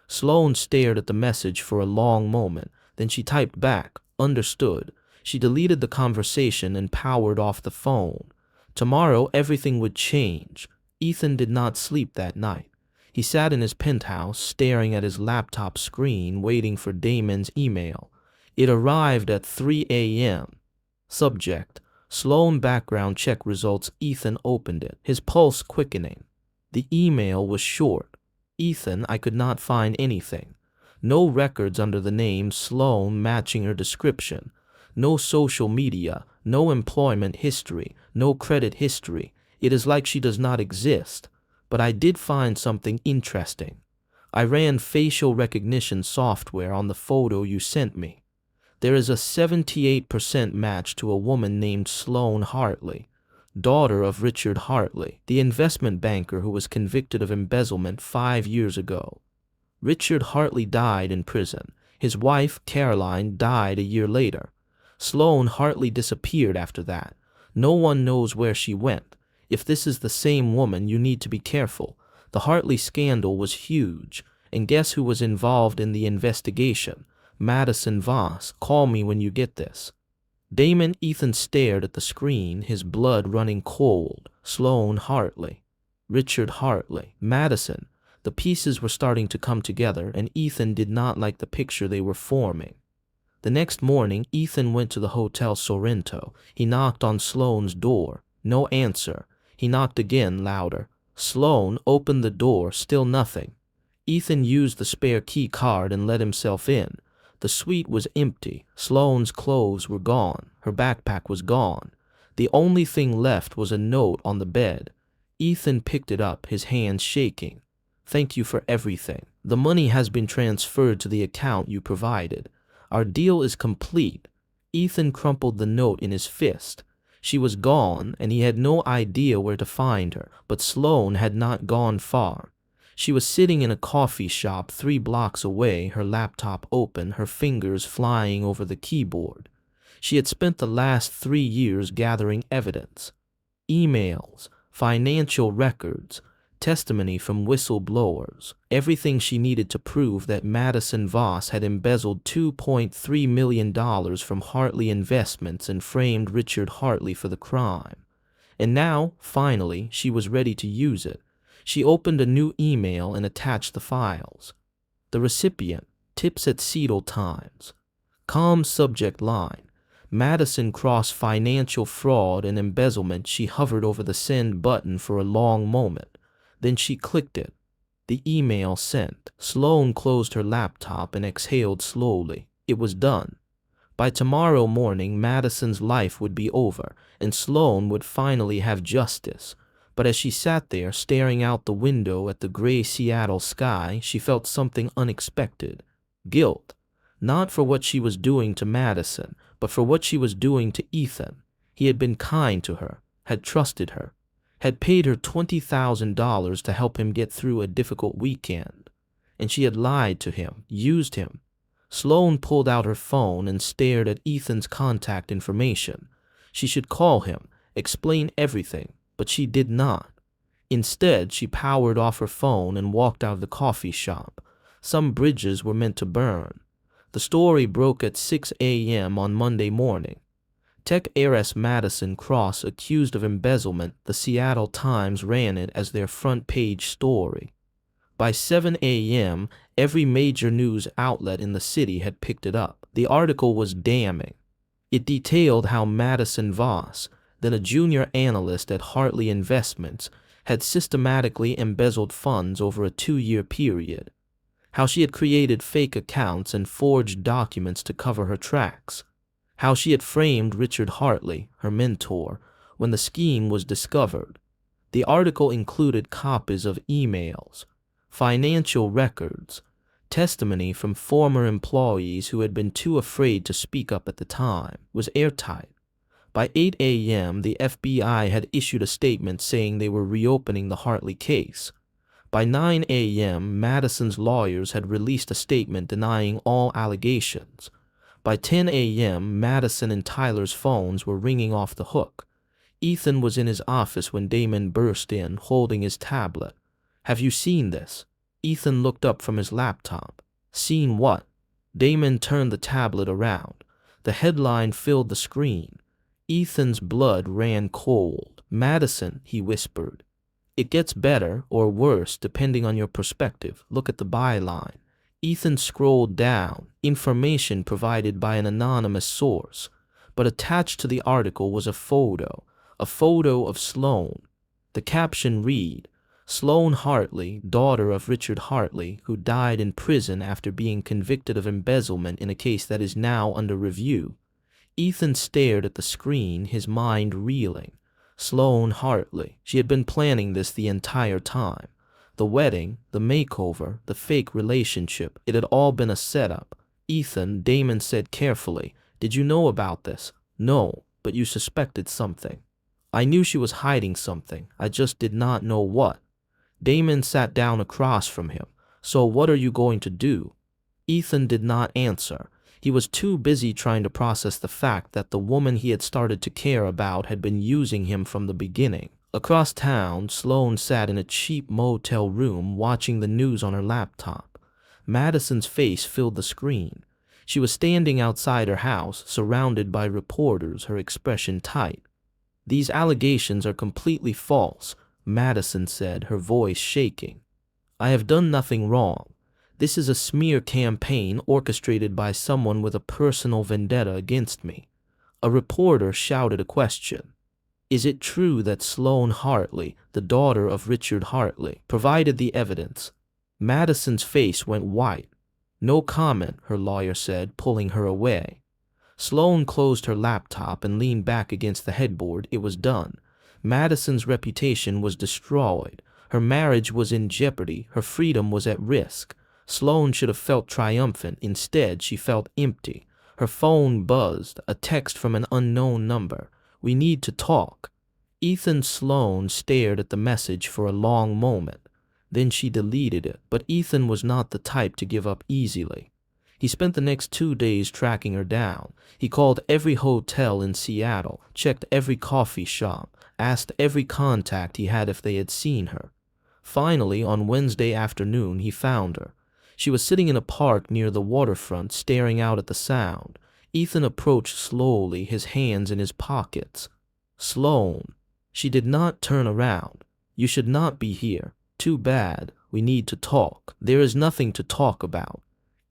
Sloane stared at the message for a long moment. Then she typed back, understood. She deleted the conversation and powered off the phone. Tomorrow everything would change. Ethan did not sleep that night. He sat in his penthouse, staring at his laptop screen, waiting for Damon's email. It arrived at 3 a.m. Subject: Sloane background check results. Ethan opened it, his pulse quickening. The email was short. Ethan, I could not find anything. No records under the name Sloane matching her description. No social media, no employment history, no credit history. It is like she does not exist. But I did find something interesting. I ran facial recognition software on the photo you sent me. There is a 78% match to a woman named Sloane Hartley, daughter of Richard Hartley, the investment banker who was convicted of embezzlement 5 years ago. Richard Hartley died in prison. His wife, Caroline, died a year later. Sloane Hartley disappeared after that. No one knows where she went. If this is the same woman, you need to be careful. The Hartley scandal was huge. And guess who was involved in the investigation? Madison Voss. Call me when you get this. Damon. Ethan stared at the screen, his blood running cold. Sloane Hartley. Richard Hartley. Madison. The pieces were starting to come together, and Ethan did not like the picture they were forming. The next morning, Ethan went to the Hotel Sorrento. He knocked on Sloane's door. No answer. He knocked again, louder. Sloane opened the door, still nothing. Ethan used the spare key card and let himself in. The suite was empty. Sloane's clothes were gone. Her backpack was gone. The only thing left was a note on the bed. Ethan picked it up, his hands shaking. Thank you for everything. The money has been transferred to the account you provided. Our deal is complete. Ethan crumpled the note in his fist. She was gone, and he had no idea where to find her, but Sloane had not gone far. She was sitting in a coffee shop 3 blocks away, her laptop open, her fingers flying over the keyboard. She had spent the last 3 years gathering evidence. Emails, financial records, testimony from whistleblowers, everything she needed to prove that Madison Voss had embezzled $2.3 million from Hartley Investments and framed Richard Hartley for the crime. And now, finally, she was ready to use it. She opened a new email and attached the files. The recipient, Tips at Seattle Times. Calm subject line. Madison cross financial fraud and embezzlement. She hovered over the send button for a long moment. Then she clicked it. The email sent. Sloane closed her laptop and exhaled slowly. It was done. By tomorrow morning, Madison's life would be over, and Sloane would finally have justice. But as she sat there, staring out the window at the gray Seattle sky, she felt something unexpected. Guilt. Not for what she was doing to Madison, but for what she was doing to Ethan. He had been kind to her, had trusted her, had paid her $20,000 to help him get through a difficult weekend. And she had lied to him, used him. Sloane pulled out her phone and stared at Ethan's contact information. She should call him, explain everything, but she did not. Instead, she powered off her phone and walked out of the coffee shop. Some bridges were meant to burn. The story broke at 6 a.m. on Monday morning. Tech heiress Madison Cross accused of embezzlement. The Seattle Times ran it as their front page story. By 7 a.m., every major news outlet in the city had picked it up. The article was damning. It detailed how Madison Voss, then a junior analyst at Hartley Investments, had systematically embezzled funds over a 2-year period. How she had created fake accounts and forged documents to cover her tracks. How she had framed Richard Hartley, her mentor, when the scheme was discovered. The article included copies of emails, financial records, testimony from former employees who had been too afraid to speak up at the time. It was airtight. By 8 a.m., the FBI had issued a statement saying they were reopening the Hartley case. By 9 a.m., Madison's lawyers had released a statement denying all allegations. By 10 a.m., Madison and Tyler's phones were ringing off the hook. Ethan was in his office when Damon burst in, holding his tablet. "Have you seen this?" Ethan looked up from his laptop. "Seen what?" Damon turned the tablet around. The headline filled the screen. Ethan's blood ran cold. "Madison," he whispered. "It gets better or worse depending on your perspective. Look at the byline." Ethan scrolled down. Information provided by an anonymous source. But attached to the article was a photo of Sloane. The caption read, "Sloane Hartley, daughter of Richard Hartley, who died in prison after being convicted of embezzlement in a case that is now under review." Ethan stared at the screen, his mind reeling. Sloane Hartley. She had been planning this the entire time. The wedding, the makeover, the fake relationship. It had all been a setup. "Ethan," Damon said carefully, "did you know about this?" "No, but you suspected something." "I knew she was hiding something. I just did not know what." Damon sat down across from him. "So what are you going to do?" Ethan did not answer. He was too busy trying to process the fact that the woman he had started to care about had been using him from the beginning. Across town, Sloane sat in a cheap motel room watching the news on her laptop. Madison's face filled the screen. She was standing outside her house, surrounded by reporters, her expression tight. "These allegations are completely false," Madison said, her voice shaking. "I have done nothing wrong. This is a smear campaign orchestrated by someone with a personal vendetta against me." A reporter shouted a question. "Is it true that Sloane Hartley, the daughter of Richard Hartley, provided the evidence?" Madison's face went white. "No comment," her lawyer said, pulling her away. Sloane closed her laptop and leaned back against the headboard. It was done. Madison's reputation was destroyed. Her marriage was in jeopardy. Her freedom was at risk. Sloane should have felt triumphant. Instead, she felt empty. Her phone buzzed, a text from an unknown number. We need to talk. Ethan Sloan stared at the message for a long moment. Then she deleted it, but Ethan was not the type to give up easily. He spent the next 2 days tracking her down. He called every hotel in Seattle, checked every coffee shop, asked every contact he had if they had seen her. Finally, on Wednesday afternoon, he found her. She was sitting in a park near the waterfront, staring out at the Sound. Ethan approached slowly, his hands in his pockets. "Sloan." She did not turn around. "You should not be here. Too bad. We need to talk." "There is nothing to talk about."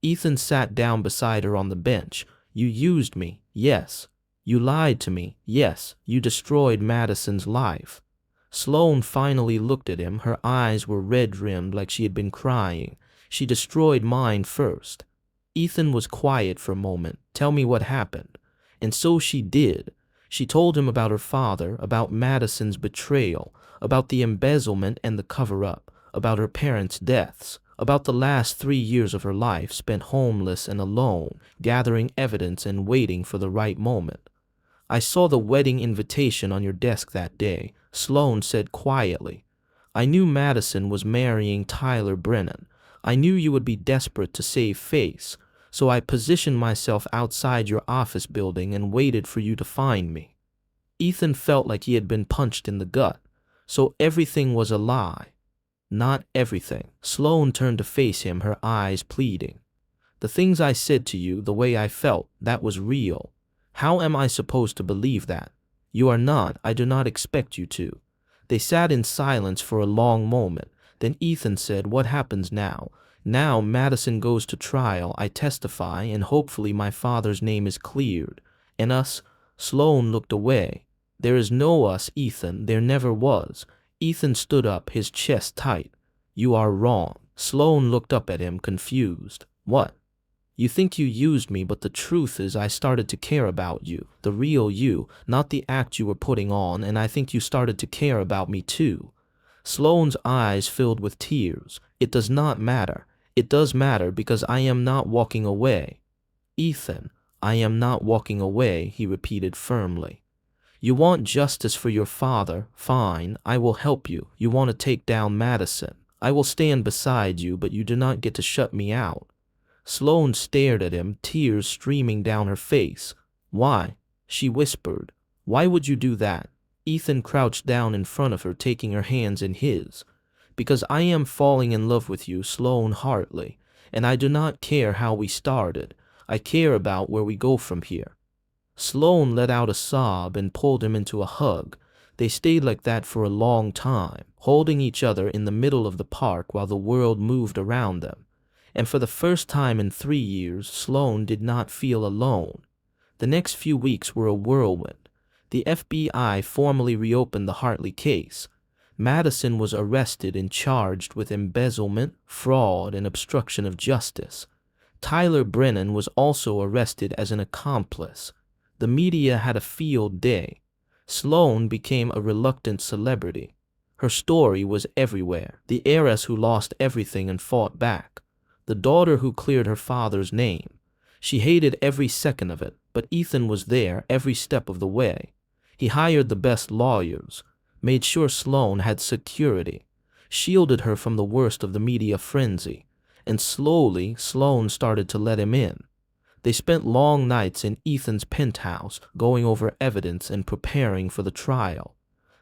Ethan sat down beside her on the bench. "You used me, yes. You lied to me, yes. You destroyed Madison's life." Sloan finally looked at him. Her eyes were red-rimmed like she had been crying. "She destroyed mine first." Ethan was quiet for a moment. "Tell me what happened." And so she did. She told him about her father, about Madison's betrayal, about the embezzlement and the cover-up, about her parents' deaths, about the last 3 years of her life spent homeless and alone, gathering evidence and waiting for the right moment. "I saw the wedding invitation on your desk that day," Sloan said quietly. "I knew Madison was marrying Tyler Brennan. I knew you would be desperate to save face, so I positioned myself outside your office building and waited for you to find me." Ethan felt like he had been punched in the gut. So everything was a lie. Not everything. Sloan turned to face him, her eyes pleading. "The things I said to you, the way I felt, that was real. How am I supposed to believe that?" "You are not. I do not expect you to." They sat in silence for a long moment. Then Ethan said, "What happens now? Now Madison goes to trial, I testify, and hopefully my father's name is cleared. And us?" Sloan looked away. "There is no us, Ethan. There never was." Ethan stood up, his chest tight. "You are wrong." Sloan looked up at him, confused. "What?" "You think you used me, but the truth is I started to care about you, the real you, not the act you were putting on, and I think you started to care about me too." Sloan's eyes filled with tears. "It does not matter. It does matter because I am not walking away." "Ethan, I am not walking away," he repeated firmly. "You want justice for your father. Fine, I will help you. You want to take down Madison. I will stand beside you, but you do not get to shut me out." Sloan stared at him, tears streaming down her face. "Why?" she whispered. "Why would you do that?" Ethan crouched down in front of her, taking her hands in his. "Because I am falling in love with you, Sloan Hartley, and I do not care how we started. I care about where we go from here." Sloan let out a sob and pulled him into a hug. They stayed like that for a long time, holding each other in the middle of the park while the world moved around them. And for the first time in 3 years, Sloan did not feel alone. The next few weeks were a whirlwind. The FBI formally reopened the Hartley case. Madison was arrested and charged with embezzlement, fraud, and obstruction of justice. Tyler Brennan was also arrested as an accomplice. The media had a field day. Sloan became a reluctant celebrity. Her story was everywhere. The heiress who lost everything and fought back. The daughter who cleared her father's name. She hated every second of it, but Ethan was there every step of the way. He hired the best lawyers, made sure Sloan had security, shielded her from the worst of the media frenzy, and slowly Sloan started to let him in. They spent long nights in Ethan's penthouse, going over evidence and preparing for the trial.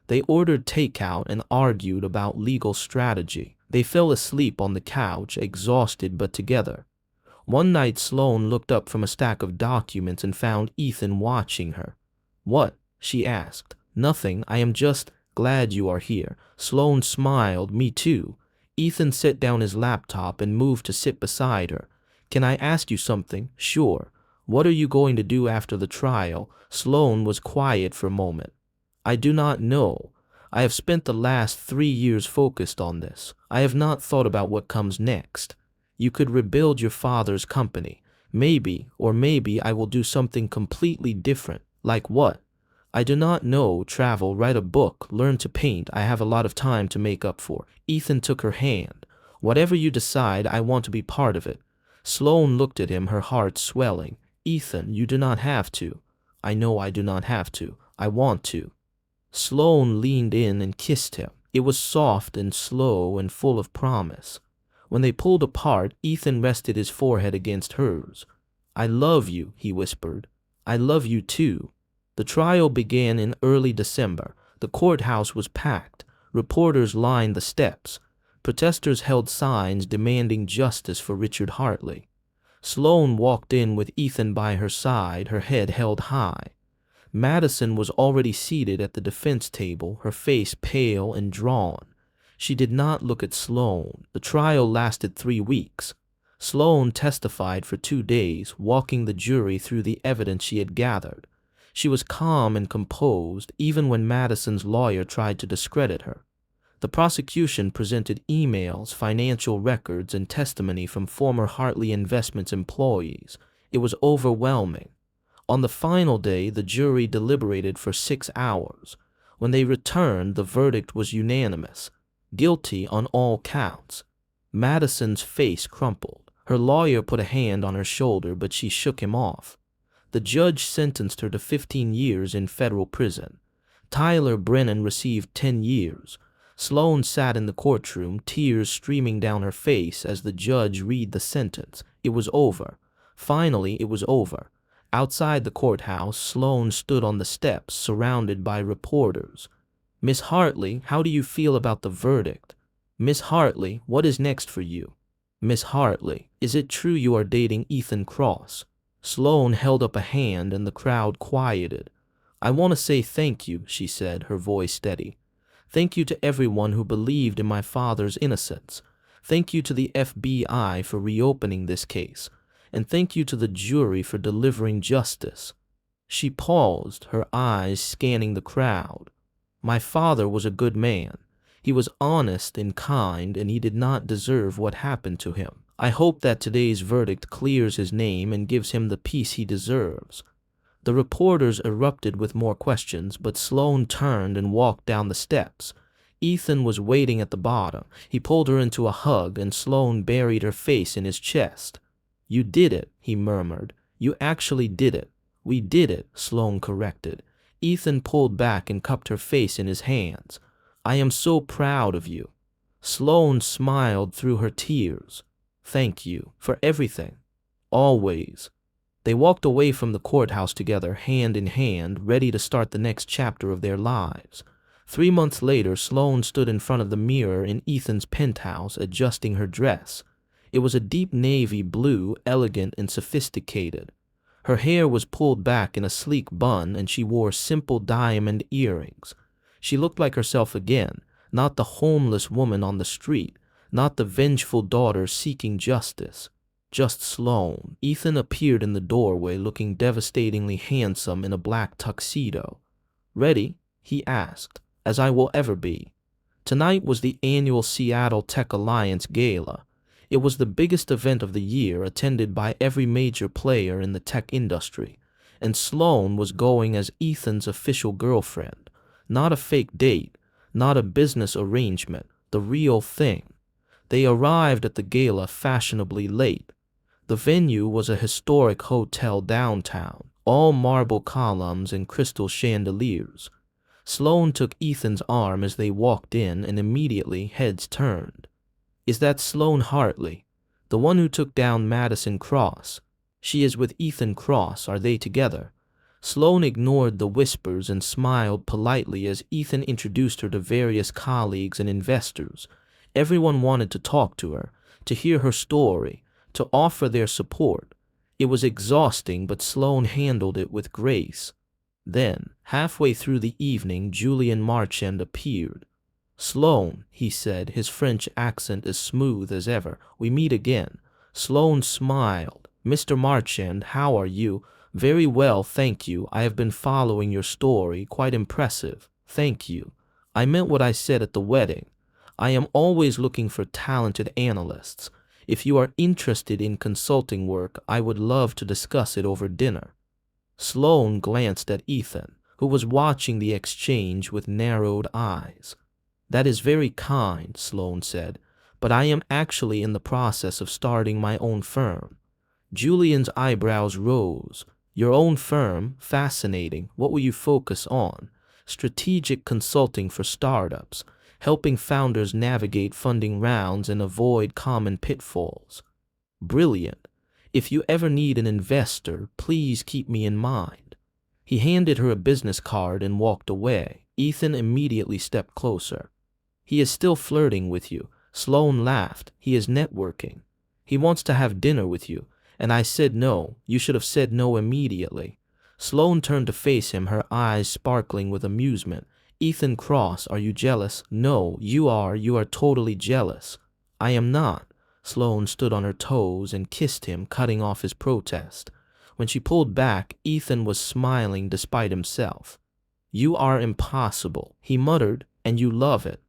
They ordered takeout and argued about legal strategy. They fell asleep on the couch, exhausted but together. One night Sloan looked up from a stack of documents and found Ethan watching her. "What?" she asked. "Nothing. I am just glad you are here." Sloan smiled. "Me too." Ethan set down his laptop and moved to sit beside her. "Can I ask you something?" "Sure." "What are you going to do after the trial?" Sloan was quiet for a moment. "I do not know. I have spent the last 3 years focused on this. I have not thought about what comes next. You could rebuild your father's company. Maybe, or maybe I will do something completely different. Like what? I do not know. Travel, write a book, learn to paint. I have a lot of time to make up for." Ethan took her hand. "Whatever you decide, I want to be part of it." Sloan looked at him, her heart swelling. "Ethan, you do not have to." "I know I do not have to. I want to. Sloane leaned in and kissed him. It was soft and slow and full of promise. When they pulled apart, Ethan rested his forehead against hers. I love you, he whispered. I love you too. The trial began in early December. The courthouse was packed. Reporters lined the steps. Protesters held signs demanding justice for Richard Hartley. Sloane walked in with Ethan by her side, her head held high. Madison was already seated at the defense table, her face pale and drawn. She did not look at Sloane. The trial lasted 3 weeks. Sloane testified for 2 days, walking the jury through the evidence she had gathered. She was calm and composed, even when Madison's lawyer tried to discredit her. The prosecution presented emails, financial records, and testimony from former Hartley Investments employees. It was overwhelming. On the final day, the jury deliberated for 6 hours. When they returned, the verdict was unanimous. Guilty on all counts. Madison's face crumpled. Her lawyer put a hand on her shoulder, but she shook him off. The judge sentenced her to 15 years in federal prison. Tyler Brennan received 10 years. Sloane sat in the courtroom, tears streaming down her face as the judge read the sentence. It was over. Finally, it was over. Outside the courthouse, Sloane stood on the steps, surrounded by reporters. Miss Hartley, how do you feel about the verdict? Miss Hartley, what is next for you? Miss Hartley, is it true you are dating Ethan Cross? Sloane held up a hand and the crowd quieted. I want to say thank you, she said, her voice steady. Thank you to everyone who believed in my father's innocence. Thank you to the FBI for reopening this case. And thank you to the jury for delivering justice. She paused, her eyes scanning the crowd. My father was a good man. He was honest and kind, and he did not deserve what happened to him. I hope that today's verdict clears his name and gives him the peace he deserves. The reporters erupted with more questions, but Sloane turned and walked down the steps. Ethan was waiting at the bottom. He pulled her into a hug, and Sloane buried her face in his chest. You did it, he murmured. You actually did it. We did it, Sloane corrected. Ethan pulled back and cupped her face in his hands. I am so proud of you. Sloane smiled through her tears. Thank you for everything. Always. They walked away from the courthouse together, hand in hand, ready to start the next chapter of their lives. 3 months later, Sloane stood in front of the mirror in Ethan's penthouse, adjusting her dress. It was a deep navy blue, elegant and sophisticated. Her hair was pulled back in a sleek bun, and she wore simple diamond earrings. She looked like herself again, not the homeless woman on the street, not the vengeful daughter seeking justice. Just Sloane. Ethan appeared in the doorway, looking devastatingly handsome in a black tuxedo. Ready? He asked. As I will ever be. Tonight was the annual Seattle Tech Alliance Gala. It was the biggest event of the year, attended by every major player in the tech industry, and Sloane was going as Ethan's official girlfriend. Not a fake date, not a business arrangement, the real thing. They arrived at the gala fashionably late. The venue was a historic hotel downtown, all marble columns and crystal chandeliers. Sloane took Ethan's arm as they walked in, and immediately heads turned. Is that Sloane Hartley, the one who took down Madison Cross? She is with Ethan Cross. Are they together? Sloane ignored the whispers and smiled politely as Ethan introduced her to various colleagues and investors. Everyone wanted to talk to her, to hear her story, to offer their support. It was exhausting, but Sloane handled it with grace. Then, halfway through the evening, Julian Marchand appeared. Sloane, he said, his French accent as smooth as ever. We meet again. Sloane smiled. Mr. Marchand, how are you? Very well, thank you. I have been following your story. Quite impressive. Thank you. I meant what I said at the wedding. I am always looking for talented analysts. If you are interested in consulting work, I would love to discuss it over dinner. Sloane glanced at Ethan, who was watching the exchange with narrowed eyes. That is very kind, Sloane said, but I am actually in the process of starting my own firm. Julian's eyebrows rose. Your own firm, fascinating. What will you focus on? Strategic consulting for startups, helping founders navigate funding rounds and avoid common pitfalls. Brilliant. If you ever need an investor, please keep me in mind. He handed her a business card and walked away. Ethan immediately stepped closer. He is still flirting with you. Sloane laughed. He is networking. He wants to have dinner with you. And I said no. You should have said no immediately. Sloane turned to face him, her eyes sparkling with amusement. Ethan Cross, are you jealous? No, you are. You are totally jealous. I am not. Sloane stood on her toes and kissed him, cutting off his protest. When she pulled back, Ethan was smiling despite himself. You are impossible, he muttered, and you love it.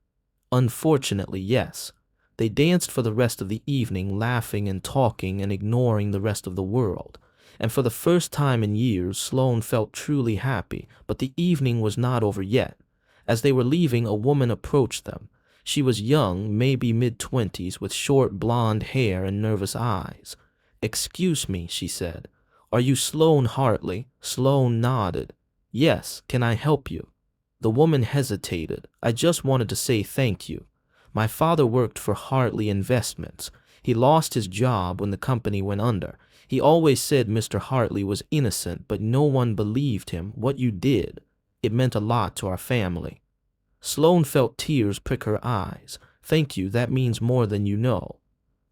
Unfortunately, yes. They danced for the rest of the evening, laughing and talking and ignoring the rest of the world. And for the first time in years, Sloane felt truly happy, but the evening was not over yet. As they were leaving, a woman approached them. She was young, maybe mid-20s, with short blonde hair and nervous eyes. Excuse me, she said. Are you Sloane Hartley? Sloane nodded. Yes, can I help you? The woman hesitated. I just wanted to say thank you. My father worked for Hartley Investments. He lost his job when the company went under. He always said Mr. Hartley was innocent, but no one believed him. What you did, it meant a lot to our family. Sloane felt tears prick her eyes. Thank you, that means more than you know.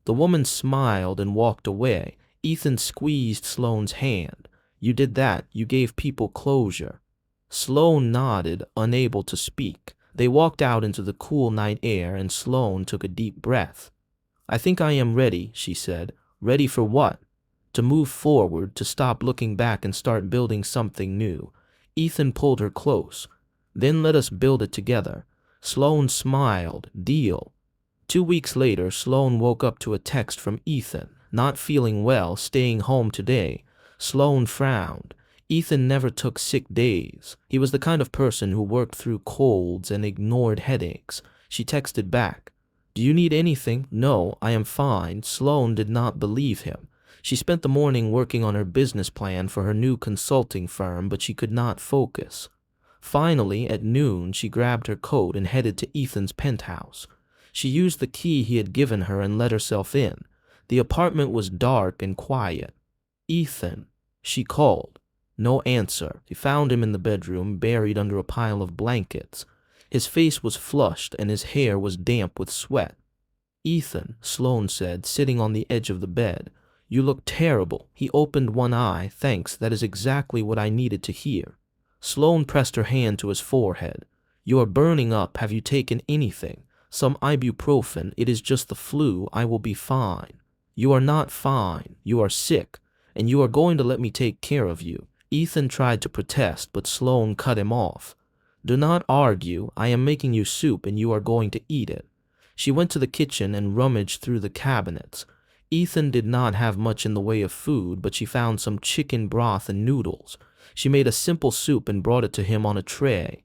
The woman smiled and walked away. Ethan squeezed Sloane's hand. You did that, you gave people closure. Sloane nodded, unable to speak. They walked out into the cool night air, and Sloane took a deep breath. I think I am ready, she said. Ready for what? To move forward, to stop looking back and start building something new. Ethan pulled her close. Then let us build it together. Sloane smiled. Deal. 2 weeks later, Sloane woke up to a text from Ethan. Not feeling well, staying home today. Sloane frowned. Ethan never took sick days. He was the kind of person who worked through colds and ignored headaches. She texted back. Do you need anything? No, I am fine. Sloane did not believe him. She spent the morning working on her business plan for her new consulting firm, but she could not focus. Finally, at noon, she grabbed her coat and headed to Ethan's penthouse. She used the key he had given her and let herself in. The apartment was dark and quiet. Ethan, she called. No answer. She found him in the bedroom, buried under a pile of blankets. His face was flushed and his hair was damp with sweat. Ethan, Sloane said, sitting on the edge of the bed. You look terrible. He opened one eye. Thanks, that is exactly what I needed to hear. Sloane pressed her hand to his forehead. You are burning up. Have you taken anything? Some ibuprofen. It is just the flu. I will be fine. You are not fine. You are sick. And you are going to let me take care of you. Ethan tried to protest, but Sloane cut him off. Do not argue. I am making you soup and you are going to eat it. She went to the kitchen and rummaged through the cabinets. Ethan did not have much in the way of food, but she found some chicken broth and noodles. She made a simple soup and brought it to him on a tray.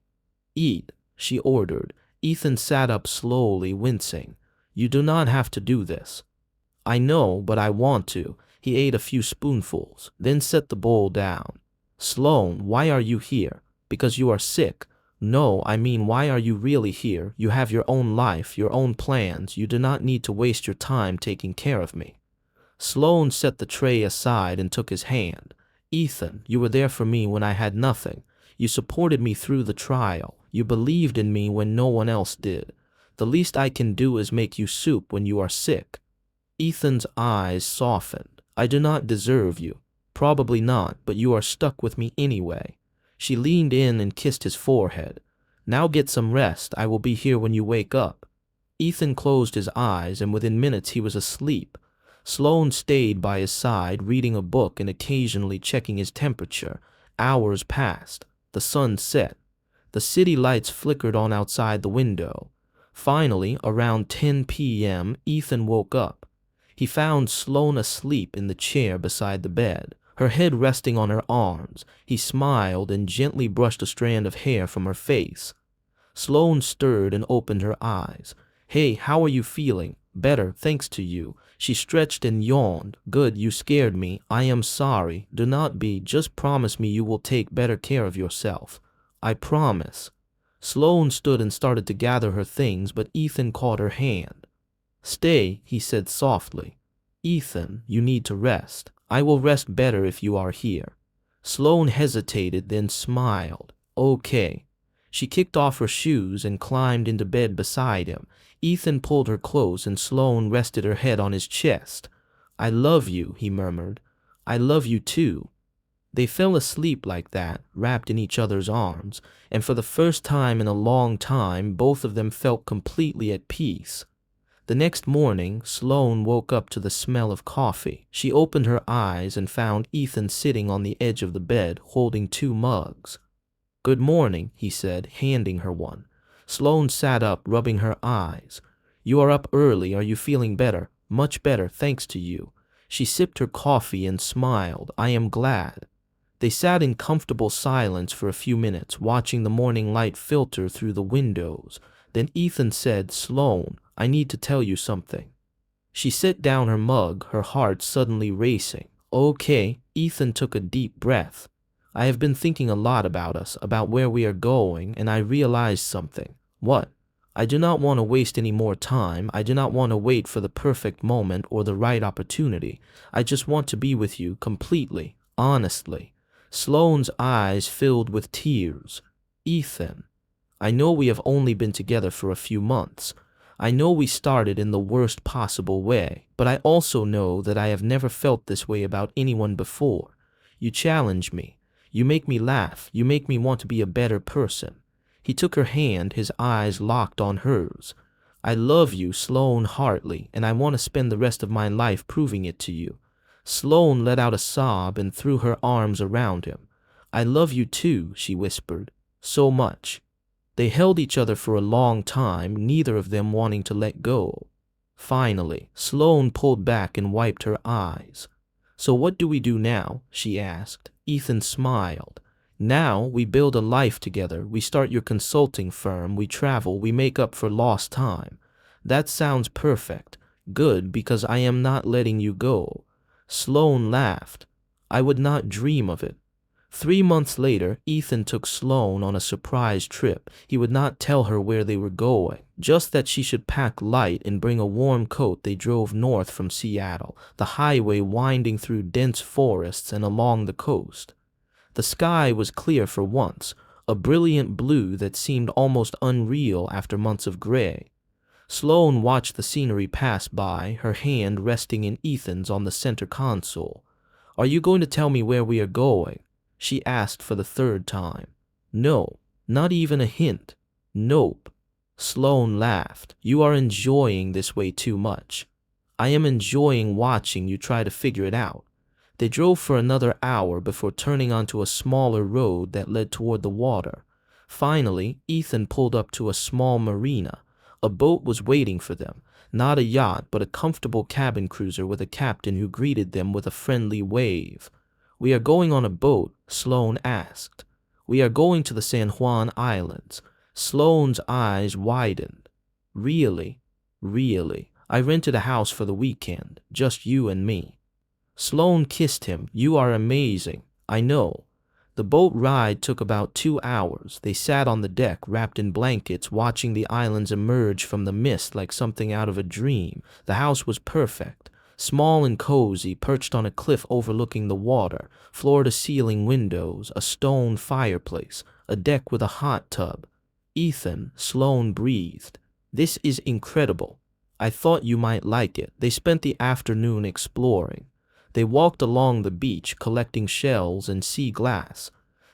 Eat, she ordered. Ethan sat up slowly, wincing. You do not have to do this. I know, but I want to. He ate a few spoonfuls, then set the bowl down. Sloane, why are you here? Because you are sick. No, I mean, why are you really here? You have your own life, your own plans. You do not need to waste your time taking care of me. Sloane set the tray aside and took his hand. Ethan, you were there for me when I had nothing. You supported me through the trial. You believed in me when no one else did. The least I can do is make you soup when you are sick. Ethan's eyes softened. I do not deserve you. Probably not, but you are stuck with me anyway. She leaned in and kissed his forehead. Now get some rest. I will be here when you wake up. Ethan closed his eyes, and within minutes he was asleep. Sloane stayed by his side, reading a book and occasionally checking his temperature. Hours passed. The sun set. The city lights flickered on outside the window. Finally, around 10 p.m., Ethan woke up. He found Sloane asleep in the chair beside the bed, her head resting on her arms. He smiled and gently brushed a strand of hair from her face. Sloane stirred and opened her eyes. Hey, how are you feeling? Better, thanks to you. She stretched and yawned. Good, you scared me. I am sorry. Do not be. Just promise me you will take better care of yourself. I promise. Sloane stood and started to gather her things, but Ethan caught her hand. Stay, he said softly. Ethan, you need to rest. I will rest better if you are here. Sloane hesitated, then smiled. Okay. She kicked off her shoes and climbed into bed beside him. Ethan pulled her close and Sloane rested her head on his chest. I love you, he murmured. I love you too. They fell asleep like that, wrapped in each other's arms, and for the first time in a long time, both of them felt completely at peace. The next morning, Sloane woke up to the smell of coffee. She opened her eyes and found Ethan sitting on the edge of the bed, holding 2 mugs. Good morning, he said, handing her one. Sloane sat up, rubbing her eyes. You are up early. Are you feeling better? Much better, thanks to you. She sipped her coffee and smiled. I am glad. They sat in comfortable silence for a few minutes, watching the morning light filter through the windows. Then Ethan said, Sloane, I need to tell you something. She set down her mug, her heart suddenly racing. Okay, Ethan took a deep breath. I have been thinking a lot about us, about where we are going, and I realized something. What? I do not want to waste any more time. I do not want to wait for the perfect moment or the right opportunity. I just want to be with you completely, honestly. Sloane's eyes filled with tears. Ethan, I know we have only been together for a few months. I know we started in the worst possible way, but I also know that I have never felt this way about anyone before. You challenge me. You make me laugh. You make me want to be a better person. He took her hand, his eyes locked on hers. I love you, Sloane Hartley, and I want to spend the rest of my life proving it to you. Sloane let out a sob and threw her arms around him. I love you too, she whispered. So much. They held each other for a long time, neither of them wanting to let go. Finally, Sloane pulled back and wiped her eyes. So what do we do now? She asked. Ethan smiled. Now we build a life together. We start your consulting firm. We travel. We make up for lost time. That sounds perfect. Good, because I am not letting you go. Sloane laughed. I would not dream of it. 3 months later, Ethan took Sloane on a surprise trip. He would not tell her where they were going, just that she should pack light and bring a warm coat. They drove north from Seattle, the highway winding through dense forests and along the coast. The sky was clear for once, a brilliant blue that seemed almost unreal after months of gray. Sloane watched the scenery pass by, her hand resting in Ethan's on the center console. Are you going to tell me where we are going? She asked for the 3rd time. No, not even a hint. Nope. Sloane laughed. You are enjoying this way too much. I am enjoying watching you try to figure it out. They drove for another hour before turning onto a smaller road that led toward the water. Finally, Ethan pulled up to a small marina. A boat was waiting for them. Not a yacht, but a comfortable cabin cruiser with a captain who greeted them with a friendly wave. We are going on a boat, Sloane asked. We are going to the San Juan Islands. Sloane's eyes widened. Really? Really? I rented a house for the weekend, just you and me. Sloane kissed him. You are amazing. I know. The boat ride took about 2 hours. They sat on the deck, wrapped in blankets, watching the islands emerge from the mist like something out of a dream. The house was perfect. Small and cozy, perched on a cliff overlooking the water, floor-to-ceiling windows, a stone fireplace, a deck with a hot tub. Ethan, Sloane breathed. This is incredible. I thought you might like it. They spent the afternoon exploring. They walked along the beach, collecting shells and sea glass.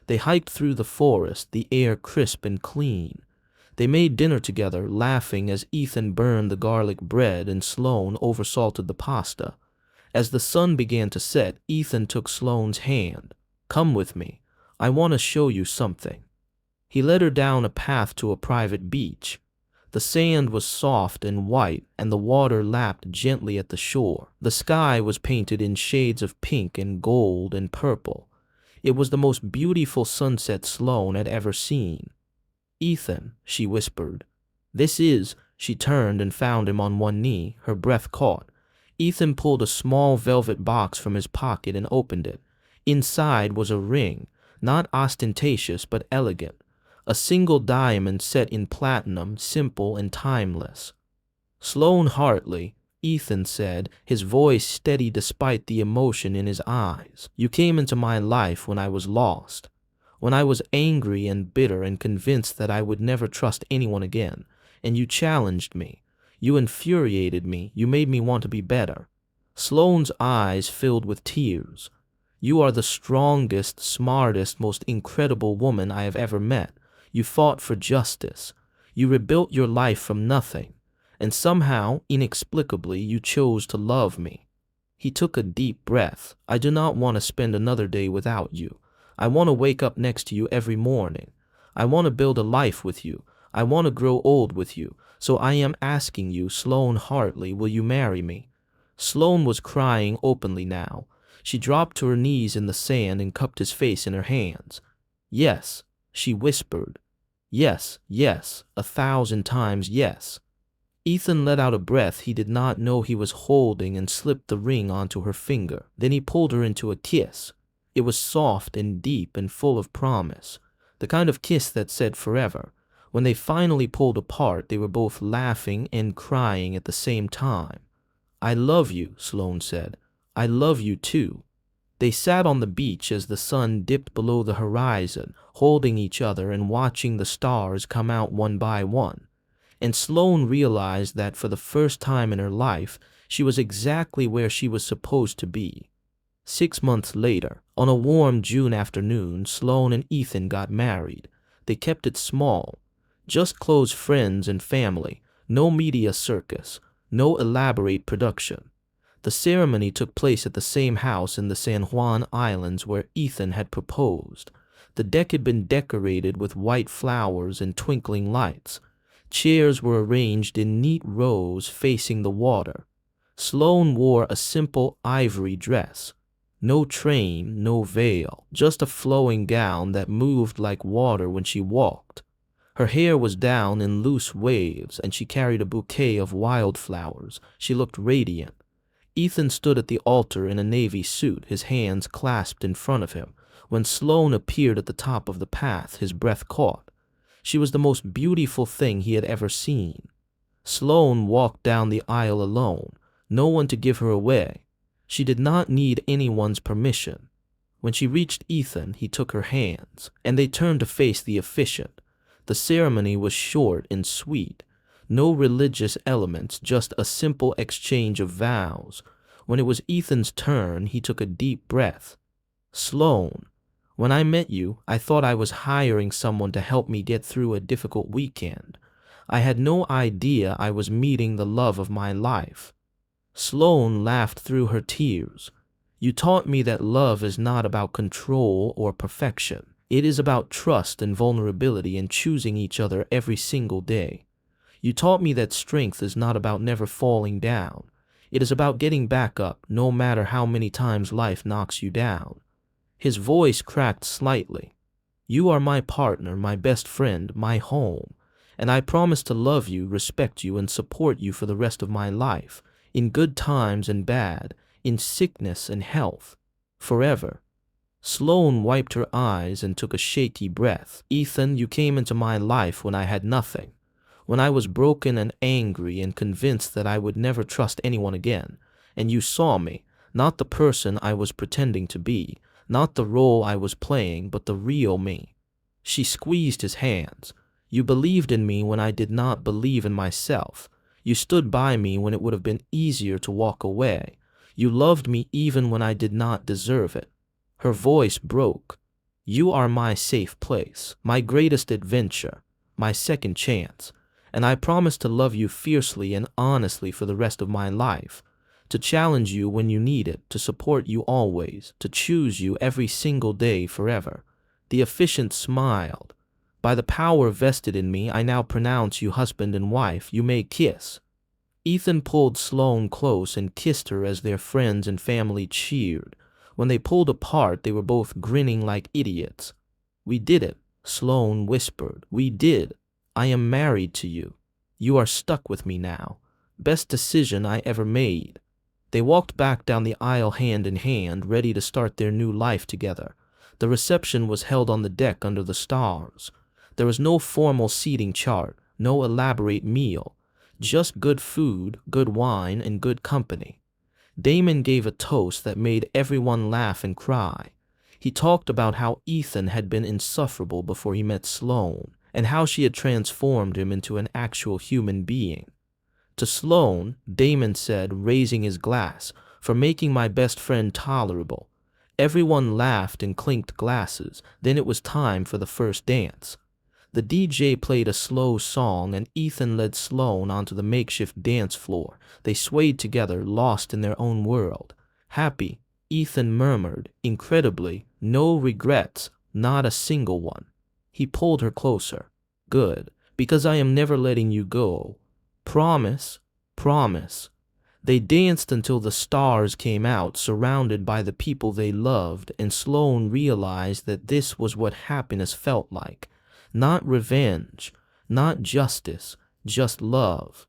They hiked through the forest, the air crisp and clean. They made dinner together, laughing as Ethan burned the garlic bread and Sloane oversalted the pasta. As the sun began to set, Ethan took Sloane's hand. Come with me. I want to show you something. He led her down a path to a private beach. The sand was soft and white, and the water lapped gently at the shore. The sky was painted in shades of pink and gold and purple. It was the most beautiful sunset Sloane had ever seen. Ethan, she whispered. This is, she turned and found him on one knee, her breath caught. Ethan pulled a small velvet box from his pocket and opened it. Inside was a ring, not ostentatious but elegant, a single diamond set in platinum, simple and timeless. "Sloane Hartley," Ethan said, his voice steady despite the emotion in his eyes. "You came into my life when I was lost, when I was angry and bitter and convinced that I would never trust anyone again, and you challenged me. You infuriated me. You made me want to be better." Sloane's eyes filled with tears. "You are the strongest, smartest, most incredible woman I have ever met. You fought for justice. You rebuilt your life from nothing. And somehow, inexplicably, you chose to love me." He took a deep breath. "I do not want to spend another day without you. I want to wake up next to you every morning. I want to build a life with you. I want to grow old with you. So I am asking you, Sloane Hartley, will you marry me?" Sloane was crying openly now. She dropped to her knees in the sand and cupped his face in her hands. "Yes," she whispered. "Yes, yes, 1,000 times yes." Ethan let out a breath he did not know he was holding and slipped the ring onto her finger. Then he pulled her into a kiss. It was soft and deep and full of promise, the kind of kiss that said forever. When they finally pulled apart, they were both laughing and crying at the same time. "I love you," Sloane said. "I love you too." They sat on the beach as the sun dipped below the horizon, holding each other and watching the stars come out one by one. And Sloane realized that for the first time in her life, she was exactly where she was supposed to be. 6 months later, on a warm June afternoon, Sloane and Ethan got married. They kept it small, just close friends and family, no media circus, no elaborate production. The ceremony took place at the same house in the San Juan Islands where Ethan had proposed. The deck had been decorated with white flowers and twinkling lights. Chairs were arranged in neat rows facing the water. Sloane wore a simple ivory dress. No train, no veil, just a flowing gown that moved like water when she walked. Her hair was down in loose waves, and she carried a bouquet of wildflowers. She looked radiant. Ethan stood at the altar in a navy suit, his hands clasped in front of him. When Sloane appeared at the top of the path, his breath caught. She was the most beautiful thing he had ever seen. Sloane walked down the aisle alone, no one to give her away. She did not need anyone's permission. When she reached Ethan, he took her hands, and they turned to face the officiant. The ceremony was short and sweet. No religious elements, just a simple exchange of vows. When it was Ethan's turn, he took a deep breath. "Sloane, when I met you, I thought I was hiring someone to help me get through a difficult weekend. I had no idea I was meeting the love of my life." Sloane laughed through her tears. "You taught me that love is not about control or perfection. It is about trust and vulnerability and choosing each other every single day. You taught me that strength is not about never falling down. It is about getting back up, no matter how many times life knocks you down." His voice cracked slightly. "You are my partner, my best friend, my home, and I promise to love you, respect you, and support you for the rest of my life, in good times and bad, in sickness and health, forever." Sloane wiped her eyes and took a shaky breath. "Ethan, you came into my life when I had nothing, when I was broken and angry and convinced that I would never trust anyone again, and you saw me, not the person I was pretending to be, not the role I was playing, but the real me." She squeezed his hands. "You believed in me when I did not believe in myself. You stood by me when it would have been easier to walk away. You loved me even when I did not deserve it." Her voice broke. "You are my safe place, my greatest adventure, my second chance, and I promise to love you fiercely and honestly for the rest of my life, to challenge you when you need it, to support you always, to choose you every single day forever." The officiant smiled. "By the power vested in me, I now pronounce you husband and wife. You may kiss." Ethan pulled Sloane close and kissed her as their friends and family cheered. When they pulled apart, they were both grinning like idiots. "We did it," Sloane whispered. "We did. I am married to you. You are stuck with me now. Best decision I ever made." They walked back down the aisle hand in hand, ready to start their new life together. The reception was held on the deck under the stars. There was no formal seating chart, no elaborate meal, just good food, good wine, and good company. Damon gave a toast that made everyone laugh and cry. He talked about how Ethan had been insufferable before he met Sloane, and how she had transformed him into an actual human being. To Sloane, Damon said, raising his glass, "For making my best friend tolerable." Everyone laughed and clinked glasses. Then it was time for the first dance. The DJ played a slow song, and Ethan led Sloane onto the makeshift dance floor. They swayed together, lost in their own world. Happy, Ethan murmured, incredibly, no regrets, not a single one. He pulled her closer. "Good, because I am never letting you go. Promise, promise." They danced until the stars came out, surrounded by the people they loved, and Sloane realized that this was what happiness felt like. Not revenge, not justice, just love.